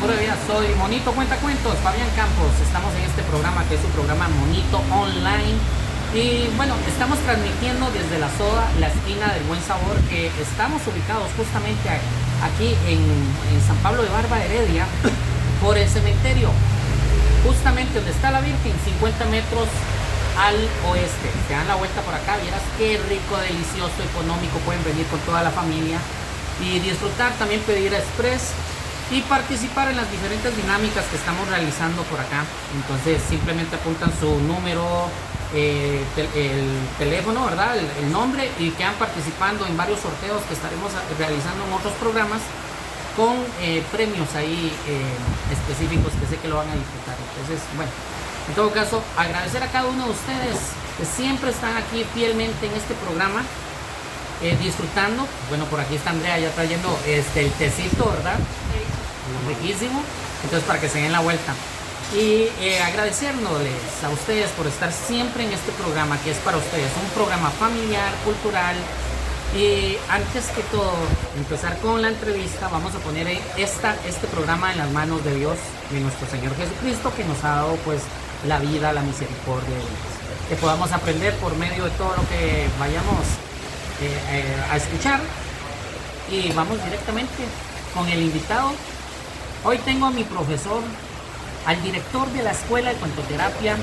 pura vida. Soy Monito Cuentacuentos, Fabián Campos. Estamos en este programa que es su programa Monito Online. Y bueno, estamos transmitiendo desde la Soda, la esquina del Buen Sabor, que estamos ubicados justamente aquí en San Pablo de Barba Heredia, por el cementerio, justamente donde está la Virgen, 50 metros al oeste. Se dan la vuelta por acá, vieras qué rico, delicioso, económico. Pueden venir con toda la familia y disfrutar, también pedir express y participar en las diferentes dinámicas que estamos realizando por acá. Entonces simplemente apuntan su número, el teléfono, ¿verdad? El nombre, y quedan participando en varios sorteos que estaremos realizando en otros programas con premios ahí específicos que sé que lo van a disfrutar. Entonces, bueno, en todo caso, agradecer a cada uno de ustedes que siempre están aquí fielmente en este programa, disfrutando. Bueno, por aquí está Andrea ya trayendo el tecito, ¿verdad? Riquísimo. Entonces, para que se den la vuelta. Y agradeciéndoles a ustedes por estar siempre en este programa que es para ustedes, un programa familiar, cultural. Y antes que todo, empezar con la entrevista, vamos a poner este programa en las manos de Dios, de nuestro Señor Jesucristo, que nos ha dado pues la vida, la misericordia, que podamos aprender por medio de todo lo que vayamos a escuchar. Y vamos directamente con el invitado. Hoy tengo a mi profesor, al director de la Escuela de Cuentoterapia,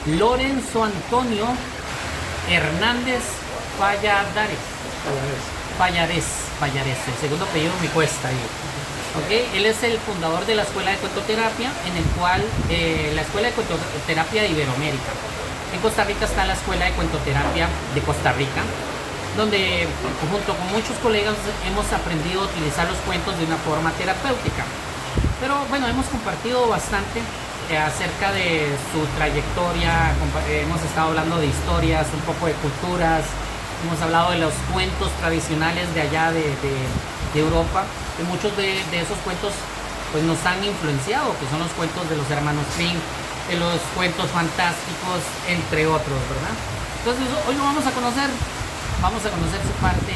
Lorenzo Antonio Hernández Pallares, el segundo apellido me cuesta ahí. Okay. Él es el fundador de la Escuela de Cuentoterapia, en el cual la Escuela de Cuentoterapia de Iberoamérica. En Costa Rica está la Escuela de Cuentoterapia de Costa Rica, donde junto con muchos colegas hemos aprendido a utilizar los cuentos de una forma terapéutica. Pero bueno, hemos compartido bastante acerca de su trayectoria, hemos estado hablando de historias, un poco de culturas, hemos hablado de los cuentos tradicionales de allá de Europa, y muchos de esos cuentos pues nos han influenciado, que son los cuentos de los hermanos Grimm, de los cuentos fantásticos, entre otros, ¿verdad? Entonces hoy lo vamos a conocer su parte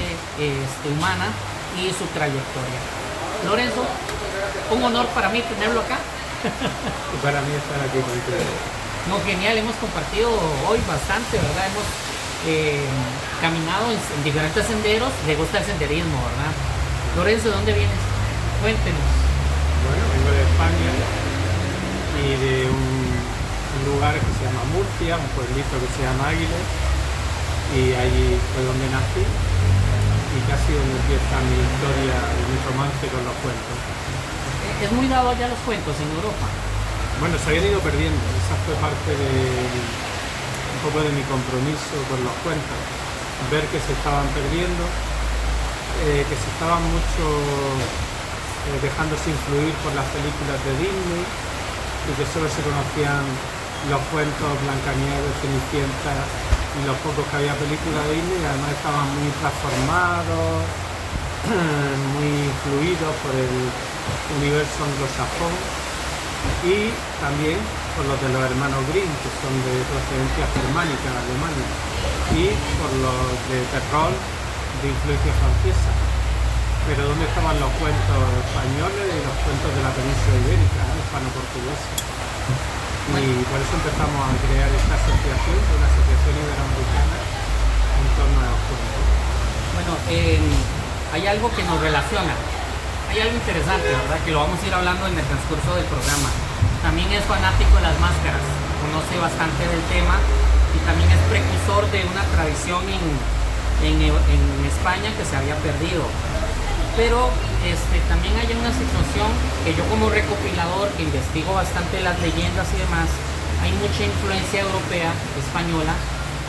humana y su trayectoria. Lorenzo, un honor para mí tenerlo acá. Y para mí estar aquí con ustedes. No, genial, hemos compartido hoy bastante, ¿verdad? Hemos caminado en diferentes senderos. Le gusta el senderismo, ¿verdad? Lorenzo, ¿de dónde vienes? Cuéntenos. Bueno, vengo de España y de un lugar que se llama Murcia, un pueblito que se llama Águiles, y allí fue donde nací y casi donde empieza mi historia y mi romance con los cuentos. Es muy dado allá los cuentos en Europa. Bueno, se habían ido perdiendo, esa fue parte de un poco de mi compromiso con los cuentos, ver que se estaban perdiendo, que se estaban mucho dejándose influir por las películas de Disney y que solo se conocían los cuentos Blancanieves, Cenicienta y los pocos que había películas de Disney, y además estaban muy transformados, muy influidos por el universo anglosajón y también por los de los hermanos Grimm, que son de procedencia germánica, alemana, y por los de terror de influencia francesa. Pero ¿dónde estaban los cuentos españoles y los cuentos de la península ibérica, hispano-portuguesa? Y por eso empezamos a crear esta asociación, una asociación iberoamericana en torno a los cuentos. Bueno, hay algo que nos relaciona. Hay algo interesante, ¿verdad? Que lo vamos a ir hablando en el transcurso del programa. También es fanático de las máscaras, conoce bastante del tema y también es precursor de una tradición en España que se había perdido. Pero también hay una situación que yo como recopilador, que investigo bastante las leyendas y demás, hay mucha influencia europea, española,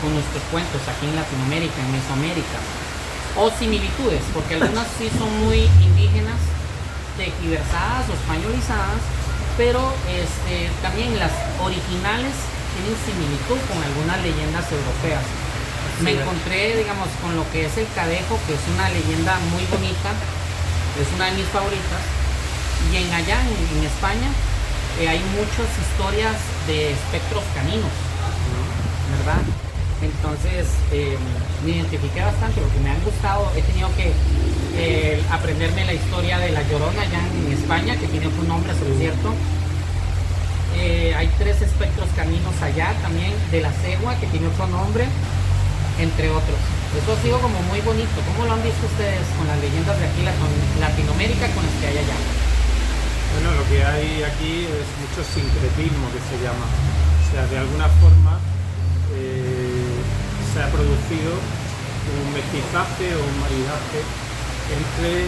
con nuestros cuentos aquí en Latinoamérica, en Mesoamérica. O similitudes, porque algunas sí son muy indígenas, tergiversadas o españolizadas, pero también las originales tienen similitud con algunas leyendas europeas. Me encontré, digamos, con lo que es el Cadejo, que es una leyenda muy bonita, es una de mis favoritas, y allá en España hay muchas historias de espectros caninos, ¿verdad? Entonces me identifiqué bastante porque me han gustado, he tenido que aprenderme la historia de La Llorona allá en España, que tiene otro nombre, eso es cierto. Hay 3 espectros caninos allá también, de la cegua, que tiene otro nombre, entre otros. Eso ha sido como muy bonito. ¿Cómo lo han visto ustedes con las leyendas de aquí, Latinoamérica, con las que hay allá? Bueno, lo que hay aquí es mucho sincretismo, que se llama. O sea, de alguna forma se ha producido un mestizaje o un maridaje entre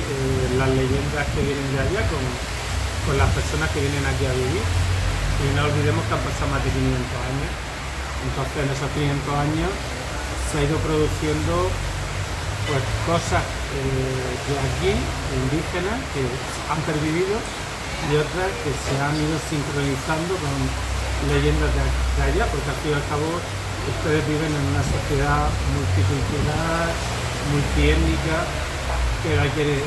las leyendas que vienen de allá con las personas que vienen aquí a vivir. Y no olvidemos que han pasado más de 500 años. Entonces, en esos 500 años se ha ido produciendo pues cosas de aquí, indígenas, que han pervivido, y otras que se han ido sincronizando con leyendas de allá, porque al fin y al cabo ustedes viven en una sociedad multicultural, multiétnica, que hay que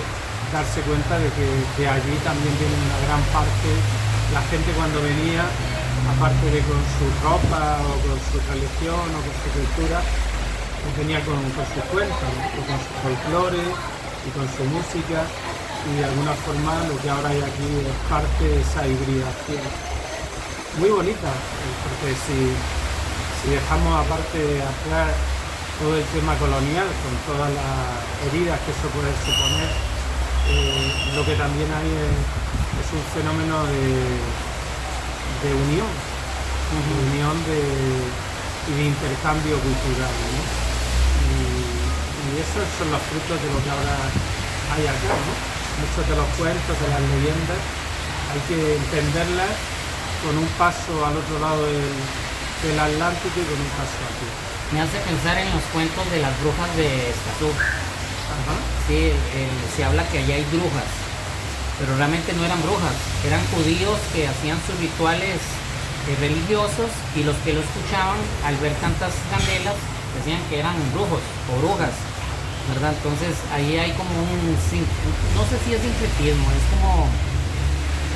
darse cuenta de que de allí también viene una gran parte. La gente cuando venía, aparte de con su ropa o con su religión o con su cultura, venía con sus cuentos, ¿no? O con su folclore y con su música, y de alguna forma lo que ahora hay aquí es parte de esa hibridación. Muy bonita, porque si dejamos aparte atrás todo el tema colonial, con todas las heridas que eso puede suponer, lo que también hay es un fenómeno de unión, y de intercambio cultural, ¿no? Y esos son los frutos de lo que ahora hay acá, ¿no? Muchos de los cuentos, de las leyendas, hay que entenderlas con un paso al otro lado del Atlántico y con un paso aquí. Me hace pensar en los cuentos de las brujas de Escazú. Ajá. Sí, se habla que allá hay brujas, pero realmente no eran brujas, eran judíos que hacían sus rituales religiosos, y los que lo escuchaban al ver tantas candelas decían que eran brujos o brujas, ¿verdad? Entonces ahí hay como no sé si es sincretismo, es como,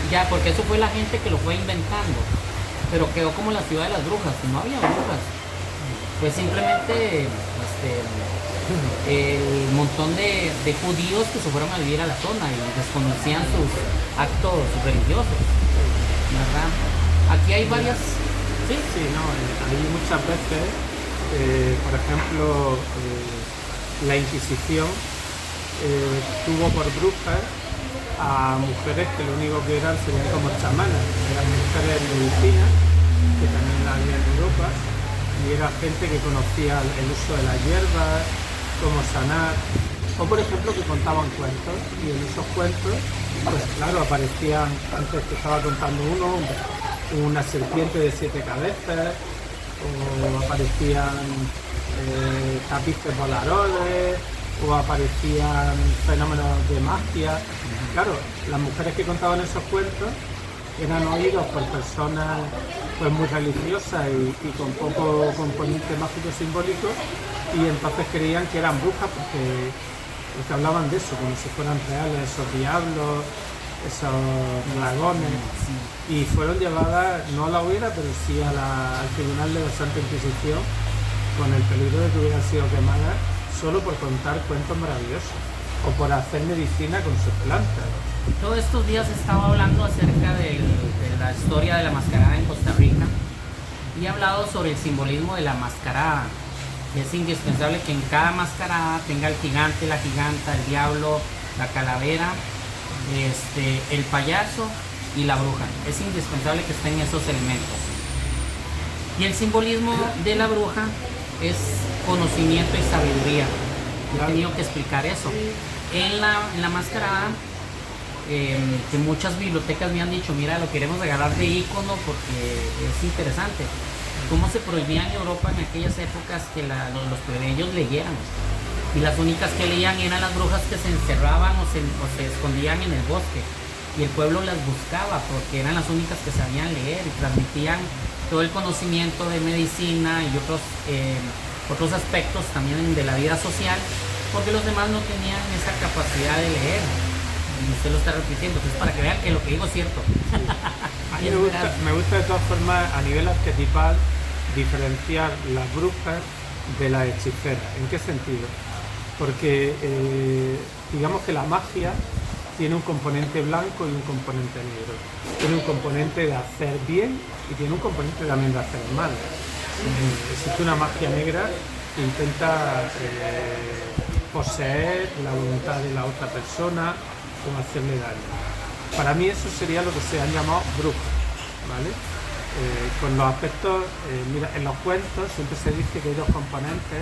ya, porque eso fue la gente que lo fue inventando, pero quedó como la ciudad de las brujas, y no había brujas, pues simplemente el montón de judíos que se fueron a vivir a la zona y desconocían sus actos religiosos, ¿verdad? Aquí hay varias... Sí, no, hay muchas veces, por ejemplo, la Inquisición tuvo por brujas a mujeres que lo único que eran serían como chamanas, eran mujeres en medicina, que también la había en Europa, y era gente que conocía el uso de las hierbas, cómo sanar, o por ejemplo que contaban cuentos, y en esos cuentos, pues claro, aparecían, antes que estaba contando una serpiente de 7 cabezas, o aparecían tapices voladores, o aparecían fenómenos de magia. Claro, las mujeres que contaban esos cuentos eran oídos por personas pues muy religiosas y con poco componente mágico simbólico, y entonces creían que eran brujas porque hablaban de eso, como si fueran reales, esos diablos, esos dragones, y fueron llevadas no a la hoguera, pero sí al tribunal de la Santa Inquisición, con el peligro de que hubieran sido quemadas solo por contar cuentos maravillosos o por hacer medicina con sus plantas. Todos estos días he estado hablando acerca de la historia de la mascarada en Costa Rica, y he hablado sobre el simbolismo de la mascarada. Es indispensable que en cada mascarada tenga el gigante, la giganta, el diablo, la calavera, el payaso y la bruja. Es indispensable que estén esos elementos. Y el simbolismo de la bruja es conocimiento y sabiduría. He tenido que explicar eso. En la mascarada, que muchas bibliotecas me han dicho, mira, lo queremos agarrar de ícono porque es interesante. Cómo se prohibía en Europa en aquellas épocas que los plebeyos leyeran. Y las únicas que leían eran las brujas que se encerraban o se escondían en el bosque. Y el pueblo las buscaba porque eran las únicas que sabían leer y transmitían todo el conocimiento de medicina y otros aspectos también de la vida social, porque los demás no tenían esa capacidad de leer. Y usted lo está repitiendo, entonces para que vean que lo que digo es cierto. Sí. A mí me gusta de todas formas, a nivel arquetipal, diferenciar las brujas de la hechicera. ¿En qué sentido? Porque digamos que la magia tiene un componente blanco y un componente negro. Tiene un componente de hacer bien y tiene un componente también de hacer mal. Existe una magia negra que intenta poseer la voluntad de la otra persona o hacerle daño. Para mí eso sería lo que se han llamado brujas, ¿vale? Con los aspectos, mira, en los cuentos siempre se dice que hay dos componentes,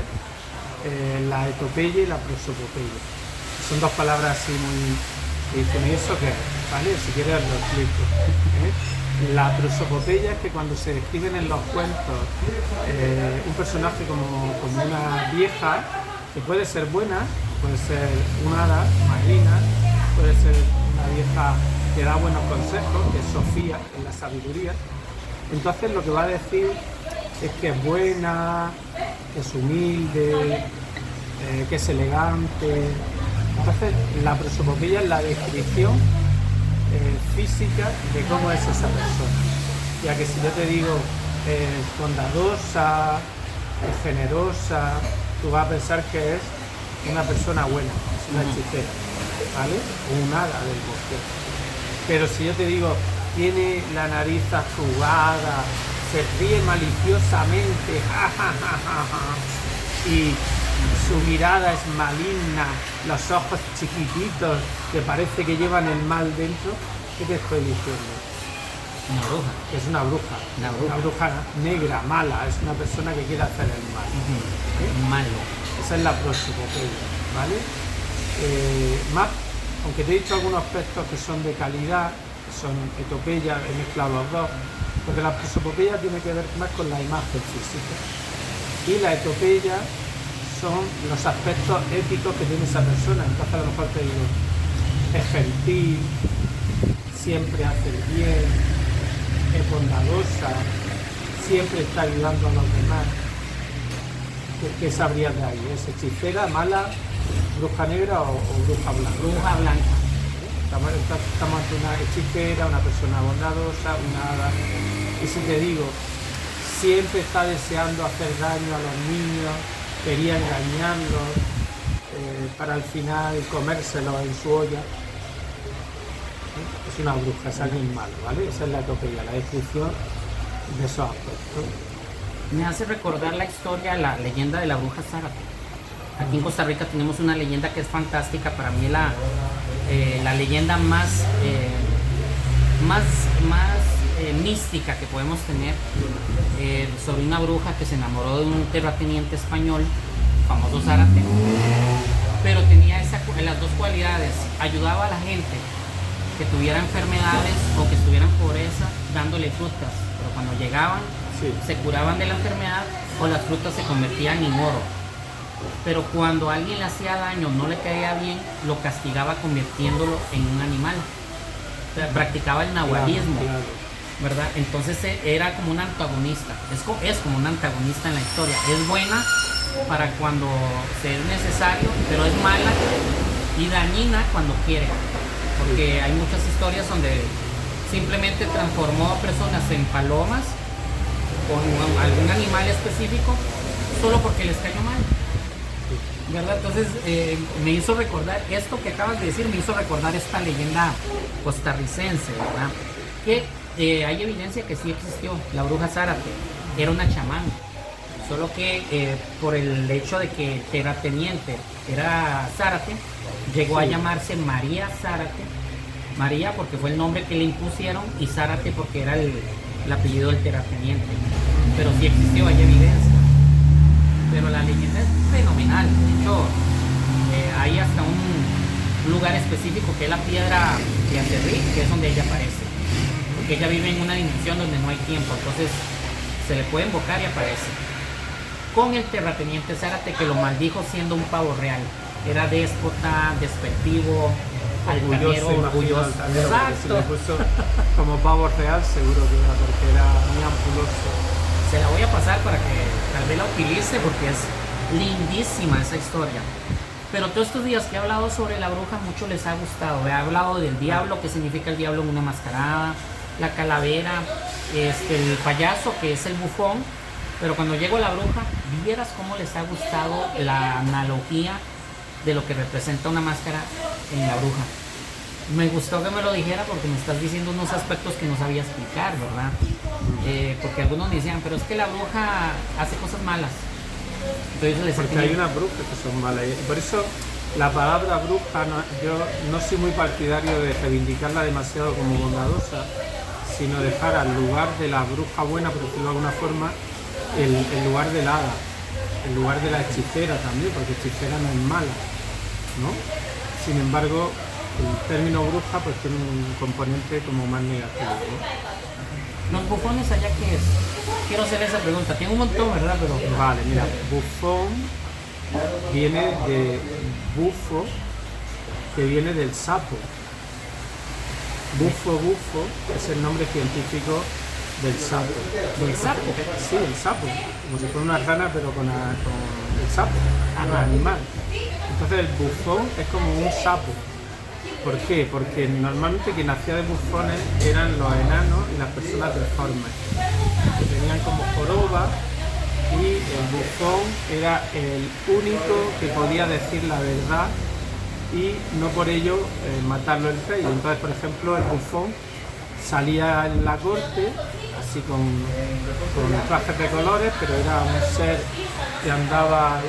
la etopeya y la prosopopeya. Son dos palabras así muy... Y dicen, ¿y eso qué es? ¿Vale? Si quieres lo explico. La prosopopeya es que cuando se describen en los cuentos un personaje como una vieja, que puede ser buena, puede ser una hada marina, puede ser una vieja que da buenos consejos, que es Sofía en la sabiduría. Entonces lo que va a decir es que es buena, que es humilde, que es elegante. Entonces la prosopopeya es la descripción física de cómo es esa persona. Ya que si yo te digo es bondadosa, es generosa, tú vas a pensar que es una persona buena, es una hechicera, ¿vale? O un hada del bosque. Pero si yo te digo, tiene la nariz arrugada, se ríe maliciosamente, y su mirada es maligna, los ojos chiquititos, que parece que llevan el mal dentro, ¿qué te estoy diciendo? Una bruja. Es una bruja. Una bruja negra, mala, es una persona que quiere hacer el mal. Malo. Esa es la prosopopeya, ¿vale? Más, aunque te he dicho algunos aspectos que son de calidad, que son etopeya, he mezclado los dos, porque la prosopopeya tiene que ver más con la imagen física. Y la etopeya son los aspectos éticos que tiene esa persona. Entonces a lo mejor te digo, es gentil, siempre hace el bien, es bondadosa, siempre está ayudando a los demás. ¿Qué sabrías de ahí? ¿Es hechicera, mala, bruja negra o bruja blanca? Bruja blanca. Estamos ante una hechicera, una persona bondadosa, una hada. Y si te digo, siempre está deseando hacer daño a los niños, quería engañarlos para al final comérselos en su olla. Es una bruja, es alguien malo, ¿vale? Esa es la etopeya, la descripción de esos aspectos. Me hace recordar la historia, la leyenda de la bruja Zárate. Aquí en Costa Rica tenemos una leyenda que es fantástica. Para mí la leyenda más mística que podemos tener, sobre una bruja que se enamoró de un terrateniente español, famoso Zárate, pero tenía las dos cualidades: ayudaba a la gente que tuviera enfermedades o que estuviera en pobreza dándole frutas, pero cuando llegaban se curaban de la enfermedad o las frutas se convertían en oro. Pero cuando alguien le hacía daño, no le caía bien, lo castigaba convirtiéndolo en un animal. O sea, practicaba el nahualismo, ¿verdad? Entonces era como un antagonista, es como un antagonista en la historia. Es buena para cuando se es necesario, pero es mala y dañina cuando quiere. Porque hay muchas historias donde simplemente transformó a personas en palomas con algún animal específico solo porque les cayó mal, ¿verdad? Entonces me hizo recordar esto que acabas de decir, me hizo recordar esta leyenda costarricense, ¿verdad? Que hay evidencia que sí existió. La bruja Zárate era una chamán, solo que por el hecho de que el terrateniente era Zárate, llegó a llamarse María Zárate. María porque fue el nombre que le impusieron y Zárate porque era el apellido del terrateniente. Pero sí existió, hay evidencia. Pero la leyenda es fenomenal. De hecho, hay hasta un lugar específico que es la piedra de Acerrí, que es donde ella aparece. Porque ella vive en una dimensión donde no hay tiempo, entonces se le puede invocar y aparece. Con el terrateniente Zárate, que lo maldijo siendo un pavo real. Era déspota, despectivo, altanero, orgulloso. Exacto. Si le puso como pavo real, seguro que era porque era muy ampuloso. Se la voy a pasar para que tal vez la utilice porque es lindísima esa historia. Pero todos estos días que he hablado sobre la bruja, mucho les ha gustado. He hablado del diablo, que significa el diablo en una mascarada, la calavera, el payaso, que es el bufón, Pero cuando llego a la bruja, vieras cómo les ha gustado la analogía de lo que representa una máscara en la bruja. Me gustó que me lo dijera porque me estás diciendo unos aspectos que no sabía explicar, ¿verdad? Porque algunos me decían, pero es que la bruja hace cosas malas. Entonces les Porque hay unas brujas que son malas. Y por eso la palabra bruja, yo no soy muy partidario de reivindicarla demasiado como bondadosa, sino dejar al lugar de la bruja buena, por decirlo de alguna forma, el lugar del hada, el lugar de la hechicera también, porque hechicera no es mala, ¿no? Sin embargo, el término bruja pues tiene un componente como más negativo, ¿no? ¿Los bufones allá qué es? Quiero hacer esa pregunta. Tengo un montón, ¿verdad? Pero... Vale, mira, bufón viene de bufo, que viene del sapo. Bufo es el nombre científico del sapo. ¿Del sapo? Sí, el sapo. Como si fuera una rana, pero con el sapo, el animal. Entonces el bufón es como un sapo. ¿Por qué? Porque normalmente quien hacía de bufones eran los enanos y las personas deformes, que tenían como joroba, y el bufón era el único que podía decir la verdad y no por ello matarlo el rey. Entonces, por ejemplo, el bufón salía en la corte así con trajes de colores, pero era un ser que andaba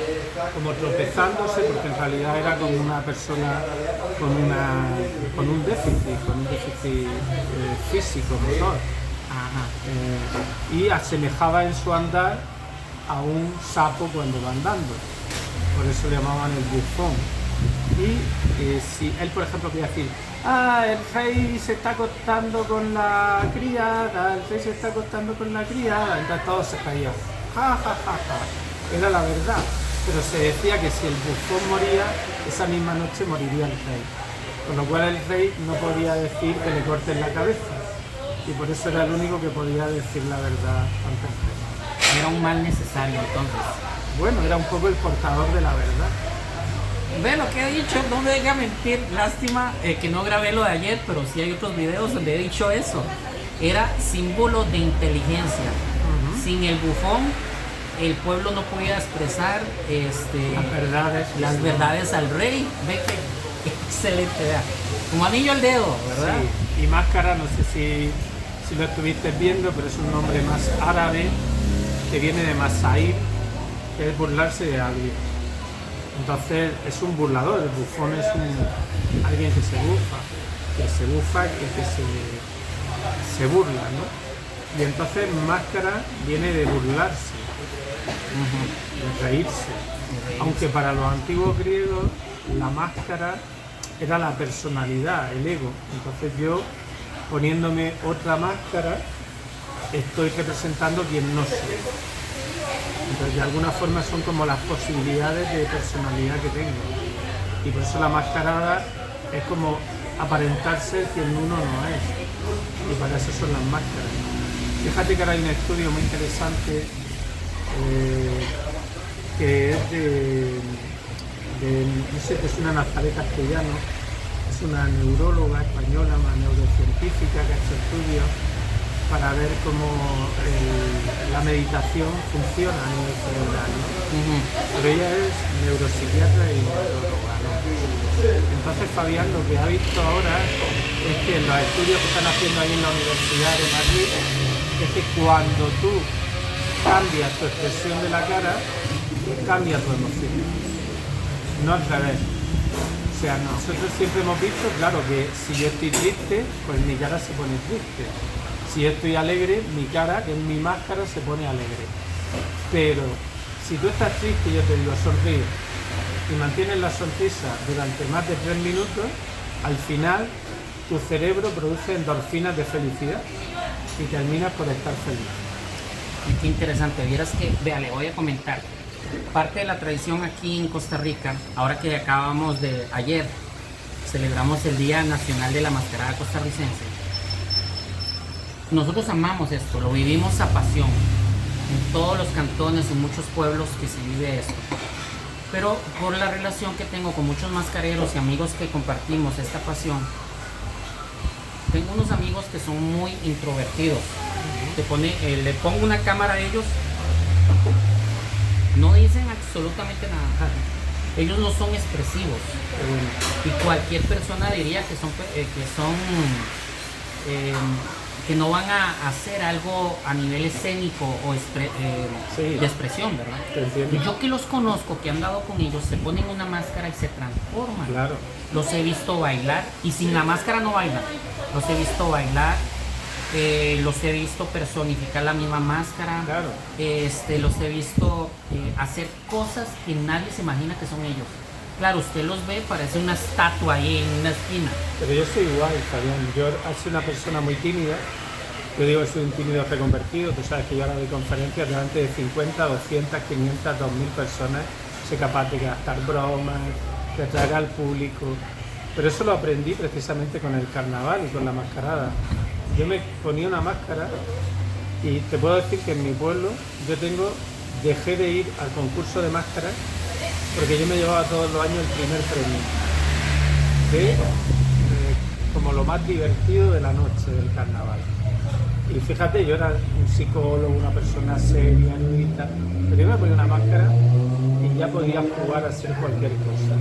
como tropezándose, porque en realidad era como una persona con un déficit físico, motor. Y asemejaba en su andar a un sapo cuando va andando, por eso le llamaban el bufón. Y si él, por ejemplo, quería decir, el rey se está acostando con la criada, entonces todos se caían, ja, ja, ja, ja. Era la verdad, pero se decía que si el bufón moría, esa misma noche moriría el rey, con lo cual el rey no podía decir que le corten la cabeza, y por eso era el único que podía decir la verdad ante el rey. Era un mal necesario, entonces. Bueno, era un poco el portador de la verdad. Ve lo que he dicho, no me deja mentir. Lástima que no grabé lo de ayer, pero sí hay otros videos donde he dicho eso. Era símbolo de inteligencia. Sin el bufón, el pueblo no podía expresar las verdades al rey. Ve que excelente, vea. Como anillo al dedo, ¿verdad? Sí. Y máscara, no sé si lo estuviste viendo, pero es un nombre más árabe que viene de masair, que es burlarse de alguien. Entonces es un burlador, el bufón es alguien que se bufa y que se burla, ¿no? Y entonces máscara viene de burlarse, de reírse. Aunque para los antiguos griegos la máscara era la personalidad, el ego. Entonces yo, poniéndome otra máscara, estoy representando quien no soy. Entonces de alguna forma son como las posibilidades de personalidad que tengo, y por eso la mascarada es como aparentarse quien uno no es, y para eso son las máscaras. Fíjate que ahora hay un estudio muy interesante que es no sé, que es una Nazaret Castellano, es una neuróloga española, una neurocientífica que ha hecho estudios para ver cómo la meditación funciona a nivel cerebral, ¿no? Pero ella es neuropsiquiatra y neuróloga, ¿no? Entonces Fabián lo que ha visto ahora es que en los estudios que están haciendo ahí en la Universidad de Madrid es que cuando tú cambias tu expresión de la cara, cambia tu emoción, no al revés. O sea, nosotros siempre hemos visto, claro, que si yo estoy triste, pues mi cara se pone triste. Si yo estoy alegre, mi cara, que es mi máscara, se pone alegre. Pero si tú estás triste y yo te digo sonríe y mantienes la sonrisa durante más de 3 minutos, al final tu cerebro produce endorfinas de felicidad y terminas por estar feliz. Y qué interesante, vieras que, vea, le voy a comentar. Parte de la tradición aquí en Costa Rica, ahora que ayer celebramos el Día Nacional de la Mascarada Costarricense. Nosotros amamos esto, lo vivimos a pasión. En todos los cantones, en muchos pueblos que se vive esto. Pero por la relación que tengo con muchos mascareros y amigos que compartimos esta pasión, tengo unos amigos que son muy introvertidos. Le pongo una cámara a ellos No dicen absolutamente nada. Ellos no son expresivos. Y cualquier persona diría que que no van a hacer algo a nivel escénico o de expresión, ¿verdad? Y yo que los conozco, que han dado con ellos, se ponen una máscara y se transforman. Claro. Los he visto bailar y sin la máscara no bailan. Los he visto bailar, los he visto personificar la misma máscara. Claro. Los he visto hacer cosas que nadie se imagina que son ellos. Claro, usted los ve, parece una estatua ahí en una esquina. Pero yo soy igual, Fabián. Yo soy una persona muy tímida. Yo digo que soy un tímido reconvertido. Tú sabes que yo ahora doy conferencias delante de 50, 200, 500, 2000 personas. Soy capaz de gastar bromas, de atraer al público. Pero eso lo aprendí precisamente con el carnaval y con la mascarada. Yo me ponía una máscara y te puedo decir que en mi pueblo dejé de ir al concurso de máscaras porque yo me llevaba todos los años el primer premio como lo más divertido de la noche del carnaval. Y fíjate, yo era un psicólogo, una persona seria, erudita, pero yo me ponía una máscara y ya podía jugar a hacer cualquier cosa.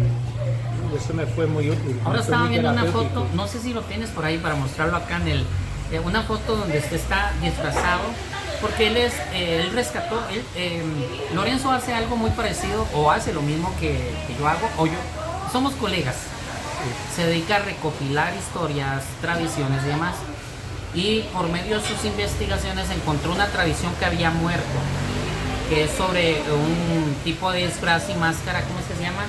Y eso me fue muy útil. Ahora estaba viendo una foto, no sé si lo tienes por ahí para mostrarlo acá una foto donde usted está disfrazado, porque él rescató, Lorenzo hace algo muy parecido o hace lo mismo que yo hago, somos colegas. Se dedica a recopilar historias, tradiciones y demás. Y por medio de sus investigaciones encontró una tradición que había muerto, que es sobre un tipo de disfraz y máscara, ¿cómo es que se llama?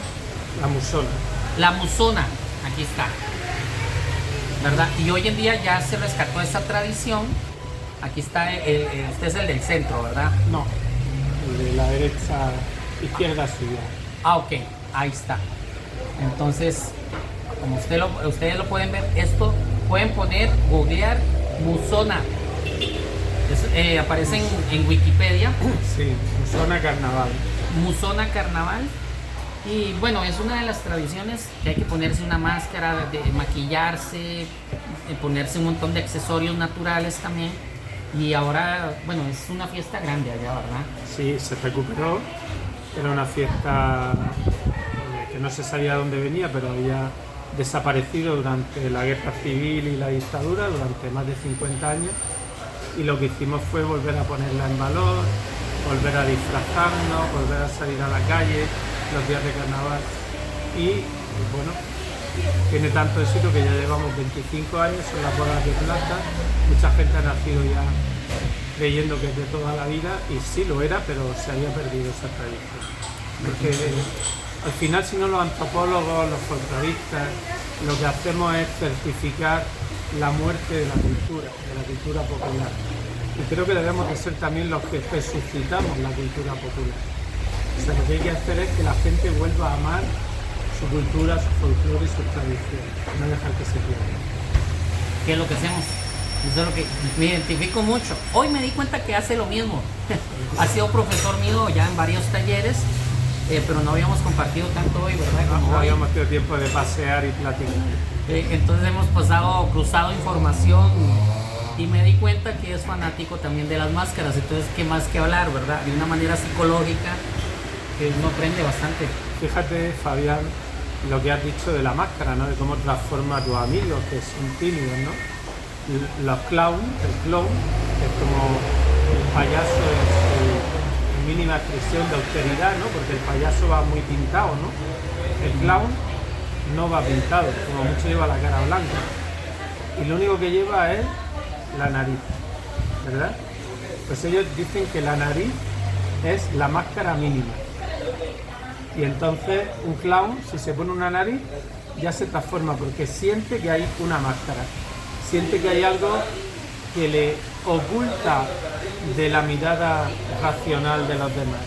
La musona. La musona, aquí está, ¿verdad? Y hoy en día ya se rescató esa tradición. Aquí está, este es el del centro, ¿verdad? No, el de la derecha, izquierda suya. Ah, ok, ahí está. Entonces, como ustedes lo pueden ver, esto pueden googlear musona. Aparece en Wikipedia. Sí, musona carnaval. Musona carnaval. Y bueno, es una de las tradiciones que hay que ponerse una máscara, de maquillarse, ponerse un montón de accesorios naturales también. Y ahora, bueno, es una fiesta grande allá, ¿verdad? Sí, se recuperó. Era una fiesta que no se sabía de dónde venía, pero había desaparecido durante la guerra civil y la dictadura, durante más de 50 años. Y lo que hicimos fue volver a ponerla en valor, volver a disfrazarnos, volver a salir a la calle los días de carnaval. Y bueno, tiene tanto éxito que ya llevamos 25 años, son las bodas de plata. Mucha gente ha nacido ya creyendo que es de toda la vida, y sí lo era, pero se había perdido esa tradición. Porque al final, si no, los antropólogos, los folcloristas, lo que hacemos es certificar la muerte de la cultura popular. Y creo que debemos de ser también los que resucitamos la cultura popular. O sea, lo que hay que hacer es que la gente vuelva a amar su cultura, su folclore y sus tradiciones, no dejar que se pierda. ¿Qué es lo que hacemos? Eso es lo que me identifico mucho. Hoy me di cuenta que hace lo mismo. Ha sido profesor mío ya en varios talleres, pero no habíamos compartido tanto hoy, ¿verdad? No habíamos tenido tiempo de pasear y platicar. Entonces hemos cruzado información y me di cuenta que es fanático también de las máscaras. Entonces, ¿qué más que hablar, verdad? De una manera psicológica que uno aprende bastante. Fíjate, Fabián, lo que has dicho de la máscara, ¿no? De cómo transforma a tus amigos, que son tímidos, ¿no? Los clowns, el clown, que es como el payaso en su mínima expresión de austeridad, ¿no? Porque el payaso va muy pintado, ¿no? El clown no va pintado, como mucho lleva la cara blanca. Y lo único que lleva es la nariz, ¿verdad? Pues ellos dicen que la nariz es la máscara mínima. Y entonces un clown, si se pone una nariz, ya se transforma porque siente que hay una máscara. Siente que hay algo que le oculta de la mirada racional de los demás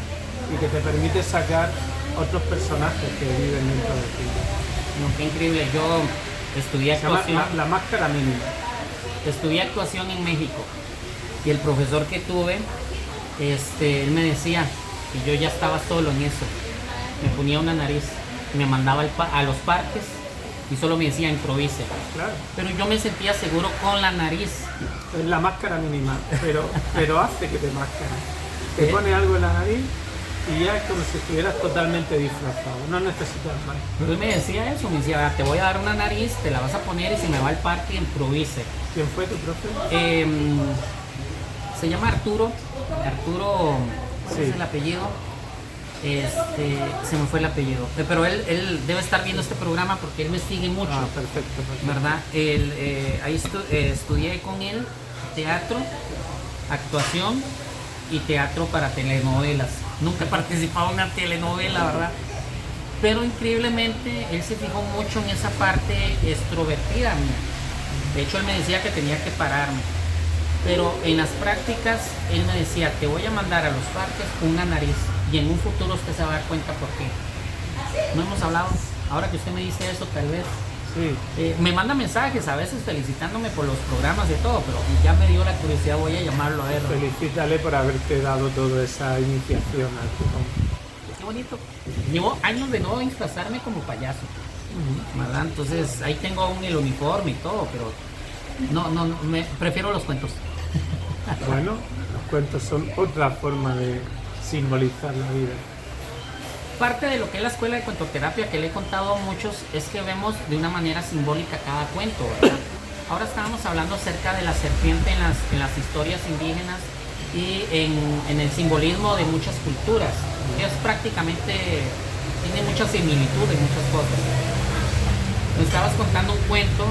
y que te permite sacar otros personajes que viven dentro de ti. No, qué increíble. Yo estudié actuación. La máscara mínima. Estudié actuación en México y el profesor que tuve, él me decía que yo ya estaba solo en eso. Me ponía una nariz, me mandaba a los parques y solo me decía improvise. Claro. Pero yo me sentía seguro con la nariz. Es la máscara mínima, pero hace que te máscara. Te pone algo en la nariz y ya es como si estuvieras totalmente disfrazado, no necesitas más. Pero él me decía eso, me decía, te voy a dar una nariz, te la vas a poner y si me va al parque, improvise. ¿Quién fue tu profe? Se llama Arturo, ¿cuál Sí. es el apellido? Se me fue el apellido, pero él debe estar viendo este programa porque él me sigue mucho. Ah, perfecto. ¿Verdad? Ahí estudié con él teatro, actuación y teatro para telenovelas. Nunca he participado en una telenovela, ¿verdad? Pero increíblemente él se fijó mucho en esa parte extrovertida mía. De hecho, él me decía que tenía que pararme. Pero en las prácticas, él me decía, te voy a mandar a los parques con una nariz y en un futuro usted se va a dar cuenta por qué. No hemos hablado. Ahora que usted me dice eso, tal vez. Sí. Me manda mensajes a veces felicitándome por los programas y todo, pero ya me dio la curiosidad, voy a llamarlo a ver. Felicítale por haberte dado toda esa iniciación al picón. Qué bonito. Llevo años de no disfrazarme como payaso, ¿verdad? Entonces ahí tengo aún el uniforme y todo, pero prefiero los cuentos. Bueno, los cuentos son otra forma de simbolizar la vida. Parte de lo que es la escuela de cuentoterapia que le he contado a muchos es que vemos de una manera simbólica cada cuento, ¿verdad? Ahora estábamos hablando acerca de la serpiente en las historias indígenas y en el simbolismo de muchas culturas. Es prácticamente, tiene mucha similitud en muchas cosas. Me estabas contando un cuento.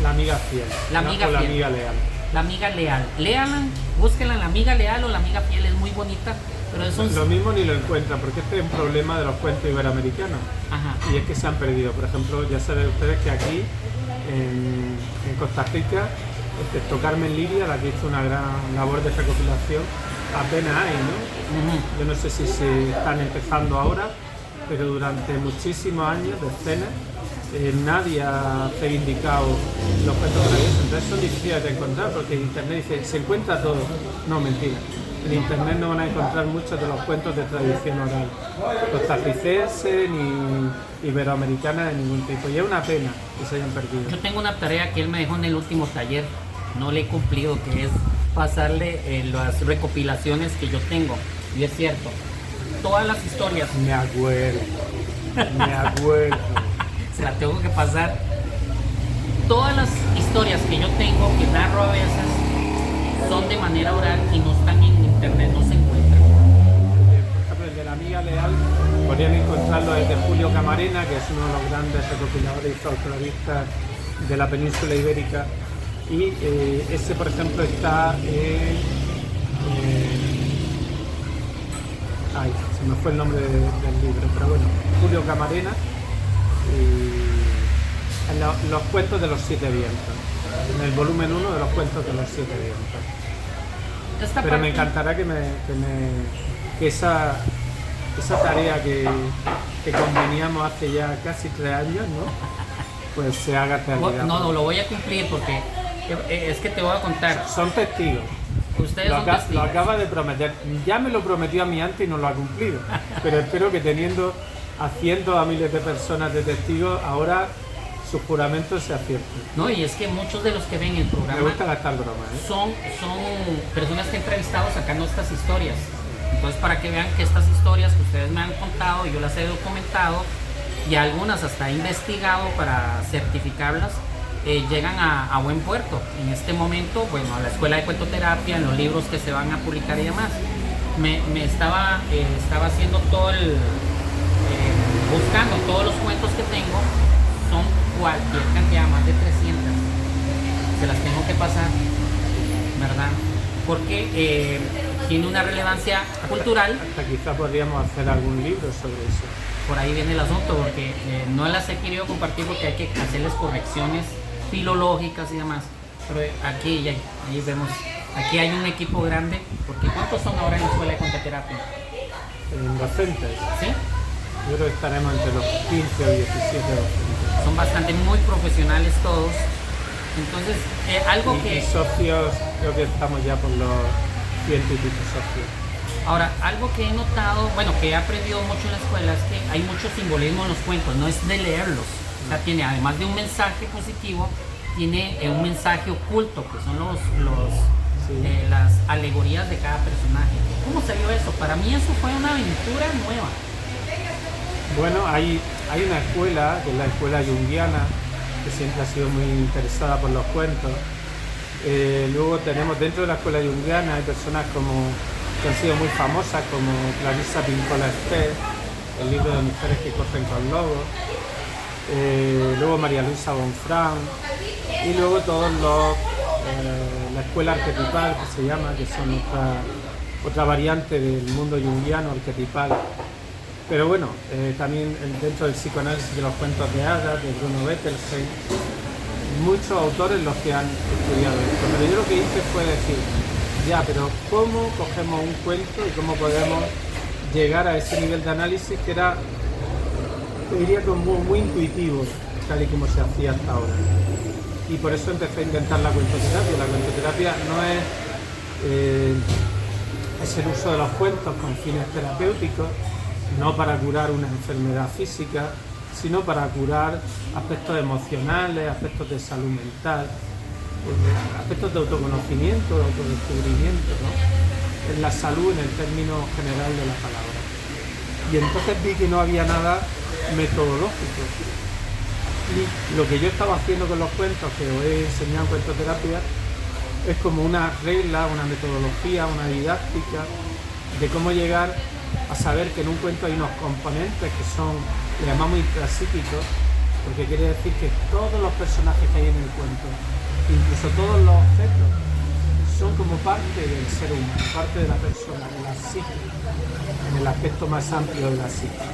La amiga fiel. La amiga la fiel. amiga leal. La amiga leal. Léanla, búsquenla, la amiga leal o la amiga fiel, es muy bonita. Pero es un... Lo mismo ni lo encuentran, porque este es un problema de los cuentos iberoamericanos. Ajá. Y es que se han perdido. Por ejemplo, ya saben ustedes que aquí, en Costa Rica, excepto Carmen Liria, la que hizo una gran labor de recopilación, apenas hay, ¿no? Yo no sé si se están empezando ahora, pero durante muchísimos años, decenas, nadie ha reivindicado los cuentos traviesos. Entonces son difíciles de encontrar, porque en internet dice, se encuentra todo. No, mentira. En internet no van a encontrar muchos de los cuentos de tradición oral costarricense ni iberoamericana de ningún tipo, y es una pena que se hayan perdido. Yo tengo una tarea que él me dejó en el último taller, no le he cumplido, que es pasarle las recopilaciones que yo tengo, y es cierto, todas las historias, Me acuerdo. se las tengo que pasar, todas las historias que yo tengo, que narro a veces, son de manera oral y no están en internet, no se encuentran. Por ejemplo, el de la amiga leal podrían encontrarlo desde Julio Camarena, que es uno de los grandes recopiladores y folcloristas de la península ibérica, y ese, por ejemplo, está se me fue el nombre del libro, pero bueno, Julio Camarena, y los cuentos de los siete vientos, en el volumen 1 de los cuentos de los siete vientos. Pero me encantará que esa tarea que conveníamos hace ya casi 3 años, ¿no? Pues se haga realidad. No, lo voy a cumplir porque es que te voy a contar. Son testigos. Ustedes son testigos. Lo acaba de prometer. Ya me lo prometió a mí antes y no lo ha cumplido. Pero espero que teniendo a cientos, a miles de personas de testigos, ahora sus juramentos se acierten. No, y es que muchos de los que ven el programa Me gusta gastar bromas, ¿eh? son personas que he entrevistado sacando estas historias. Entonces, para que vean que estas historias que ustedes me han contado, yo las he documentado y algunas hasta he investigado para certificarlas, llegan a buen puerto. En este momento, bueno, a la escuela de cuentoterapia, en los libros que se van a publicar y demás. Me estaba haciendo todo buscando todos los cuentos que tengo, son cualquier cantidad, más de 300. Se las tengo que pasar, ¿verdad? Porque tiene una relevancia cultural. Hasta quizá podríamos hacer algún libro sobre eso. Por ahí viene el asunto, porque no las he querido compartir porque hay que hacerles correcciones filológicas y demás. Pero aquí ahí vemos, aquí hay un equipo grande, porque ¿cuántos son ahora en la escuela de cuentoterapia? En docentes, ¿Sí? yo creo que estaremos entre los 15 o 17 docentes. Son bastante muy profesionales todos. Entonces, algo que... Y socios, creo que estamos ya por los 100 y pico socios. Ahora, algo que he notado, bueno, que he aprendido mucho en la escuela es que hay mucho simbolismo en los cuentos, no es de leerlos. O sea, tiene, además de un mensaje positivo, tiene un mensaje oculto, que son los Sí. las alegorías de cada personaje. ¿Cómo se vio eso? Para mí eso fue una aventura nueva. Bueno, hay una escuela, que es la escuela junguiana, que siempre ha sido muy interesada por los cuentos. Luego tenemos dentro de la escuela junguiana hay personas que han sido muy famosas, como Clarissa Pinkola Estés, el libro de mujeres que corren con lobos. Luego María Luisa Bonfrán, y luego todos la escuela arquetipal, que se llama, que son otra variante del mundo junguiano arquetipal. Pero bueno, también dentro del psicoanálisis de los cuentos de hadas, de Bruno Bettelheim, muchos autores los que han estudiado esto. Pero yo lo que hice fue decir, ya, pero ¿cómo cogemos un cuento y cómo podemos llegar a ese nivel de análisis que era, te diría, como muy intuitivo, tal y como se hacía hasta ahora? Y por eso empecé a intentar la cuentoterapia. La cuentoterapia no es el uso de los cuentos con fines terapéuticos, no para curar una enfermedad física, sino para curar aspectos emocionales, aspectos de salud mental, aspectos de autoconocimiento, de autodescubrimiento, ¿no? En la salud en el término general de la palabra. Y entonces vi que no había nada metodológico. Y lo que yo estaba haciendo con los cuentos, que os he enseñado en cuentoterapia, es como una regla, una metodología, una didáctica de cómo llegar a saber que en un cuento hay unos componentes que son, le llamamos intrapsíquicos, porque quiere decir que todos los personajes que hay en el cuento, incluso todos los objetos, son como parte del ser humano, parte de la persona, de la psique, en el aspecto más amplio de la psique.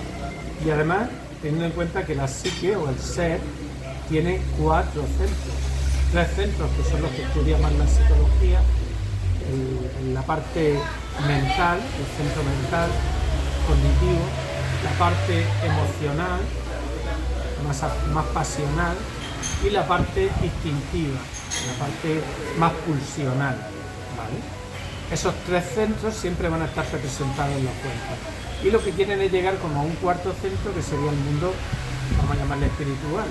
Y además, teniendo en cuenta que la psique o el ser tiene 4 centros, 3 centros que son los que estudia más la psicología, la parte mental, el centro mental, cognitivo, la parte emocional, más pasional, y la parte instintiva, la parte más pulsional, ¿vale? Esos 3 centros siempre van a estar representados en los cuentos. Y lo que quieren es llegar como a un 4º centro, que sería el mundo, vamos a llamarle espiritual.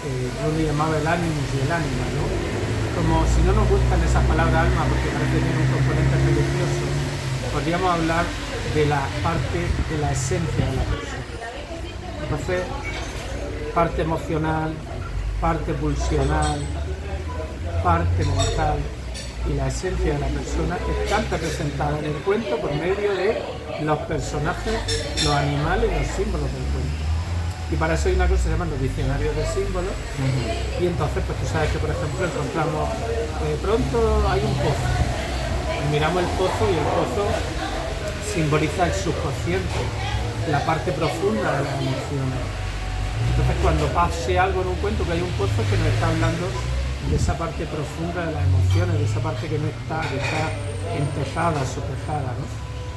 Uno llamaba el animus y el ánima, ¿no? Como si no nos gustan esas palabras alma, porque parece que tiene un componente religioso, podríamos hablar de la parte de la esencia de la persona. Entonces, parte emocional, parte pulsional, parte mental y la esencia de la persona están representadas en el cuento por medio de los personajes, los animales y los símbolos del cuento. Y para eso hay una cosa que se llaman los diccionarios de símbolos. Y entonces, pues tú sabes que, por ejemplo, encontramos, pronto hay un pozo. Y miramos el pozo y el pozo simboliza el subconsciente, la parte profunda de las emociones. Entonces, cuando pase algo en un cuento que hay un pozo, que nos está hablando de esa parte profunda de las emociones, de esa parte que no está, que está empezada, sopejada, ¿no?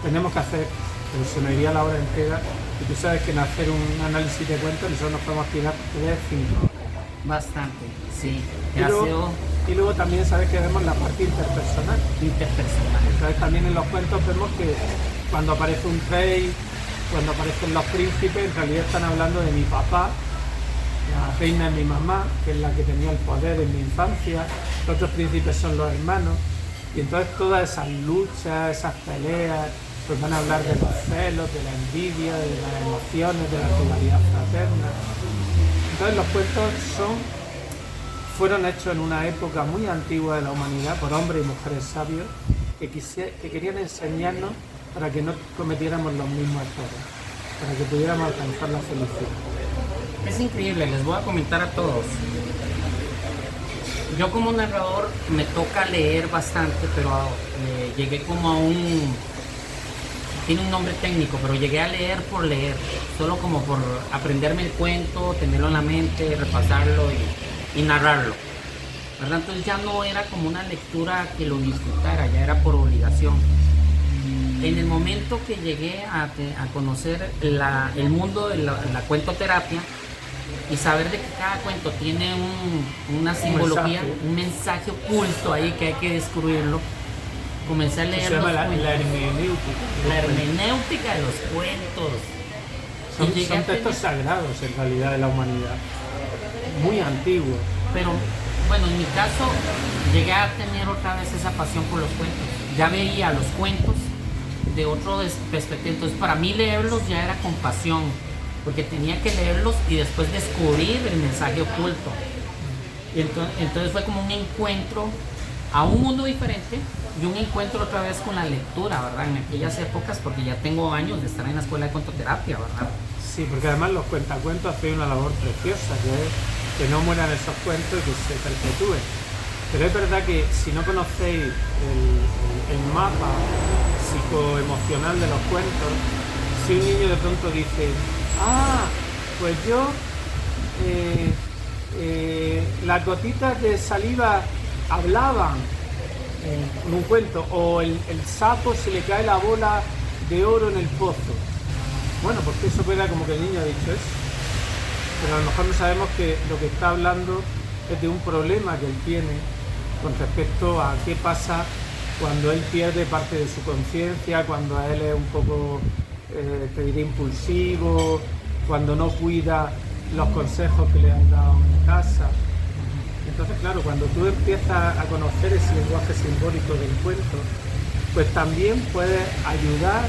Tenemos que hacer, pero se nos iría la hora entera, y tú sabes que en hacer un análisis de cuentos nosotros nos podemos tirar 3-5 horas. Bastante, sí. Y luego también sabes que vemos la parte interpersonal. Entonces también en los cuentos vemos que cuando aparece un rey, cuando aparecen los príncipes, en realidad están hablando de mi papá, la reina es mi mamá, que es la que tenía el poder en mi infancia, los otros príncipes son los hermanos, y entonces todas esas luchas, esas peleas, pues van a hablar de los celos, de la envidia, de las emociones, de la rivalidad fraterna. Entonces los cuentos fueron hechos en una época muy antigua de la humanidad por hombres y mujeres sabios que querían enseñarnos para que no cometiéramos los mismos errores, para que pudiéramos alcanzar la felicidad. Es increíble, les voy a comentar a todos. Yo como narrador me toca leer bastante, pero llegué como a tiene un nombre técnico, pero llegué a leer por leer, solo como por aprenderme el cuento, tenerlo en la mente, repasarlo y narrarlo, ¿verdad? Entonces ya no era como una lectura que lo disfrutara, ya era por obligación. En el momento que llegué a conocer el mundo de la cuentoterapia y saber de que cada cuento tiene una simbología, un mensaje oculto ahí que hay que descubrirlo, comencé a leer la hermenéutica. La hermenéutica de los cuentos. Son textos sagrados en realidad de la humanidad, muy antiguos. Pero bueno, en mi caso llegué a tener otra vez esa pasión por los cuentos. Ya veía los cuentos de otro perspectiva. Entonces para mí leerlos ya era con pasión, porque tenía que leerlos y después descubrir el mensaje oculto. Y entonces fue como un encuentro a un mundo diferente y un encuentro otra vez con la lectura, ¿verdad? En aquellas épocas, porque ya tengo años de estar en la escuela de cuentoterapia, ¿verdad? Sí, porque además los cuentacuentos hacen una labor preciosa, que es que no mueran esos cuentos y que se perpetúen. Pero es verdad que si no conocéis el mapa psicoemocional de los cuentos, si un niño de pronto dice, pues yo las gotitas de saliva hablaban en un cuento, o el sapo se le cae la bola de oro en el pozo. Bueno, porque eso queda como que el niño ha dicho eso, pero a lo mejor no sabemos que lo que está hablando es de un problema que él tiene con respecto a qué pasa cuando él pierde parte de su conciencia, cuando a él es un poco, te diré, impulsivo, cuando no cuida los consejos que le han dado en casa. Entonces, claro, cuando tú empiezas a conocer ese lenguaje simbólico del cuento, pues también puedes ayudar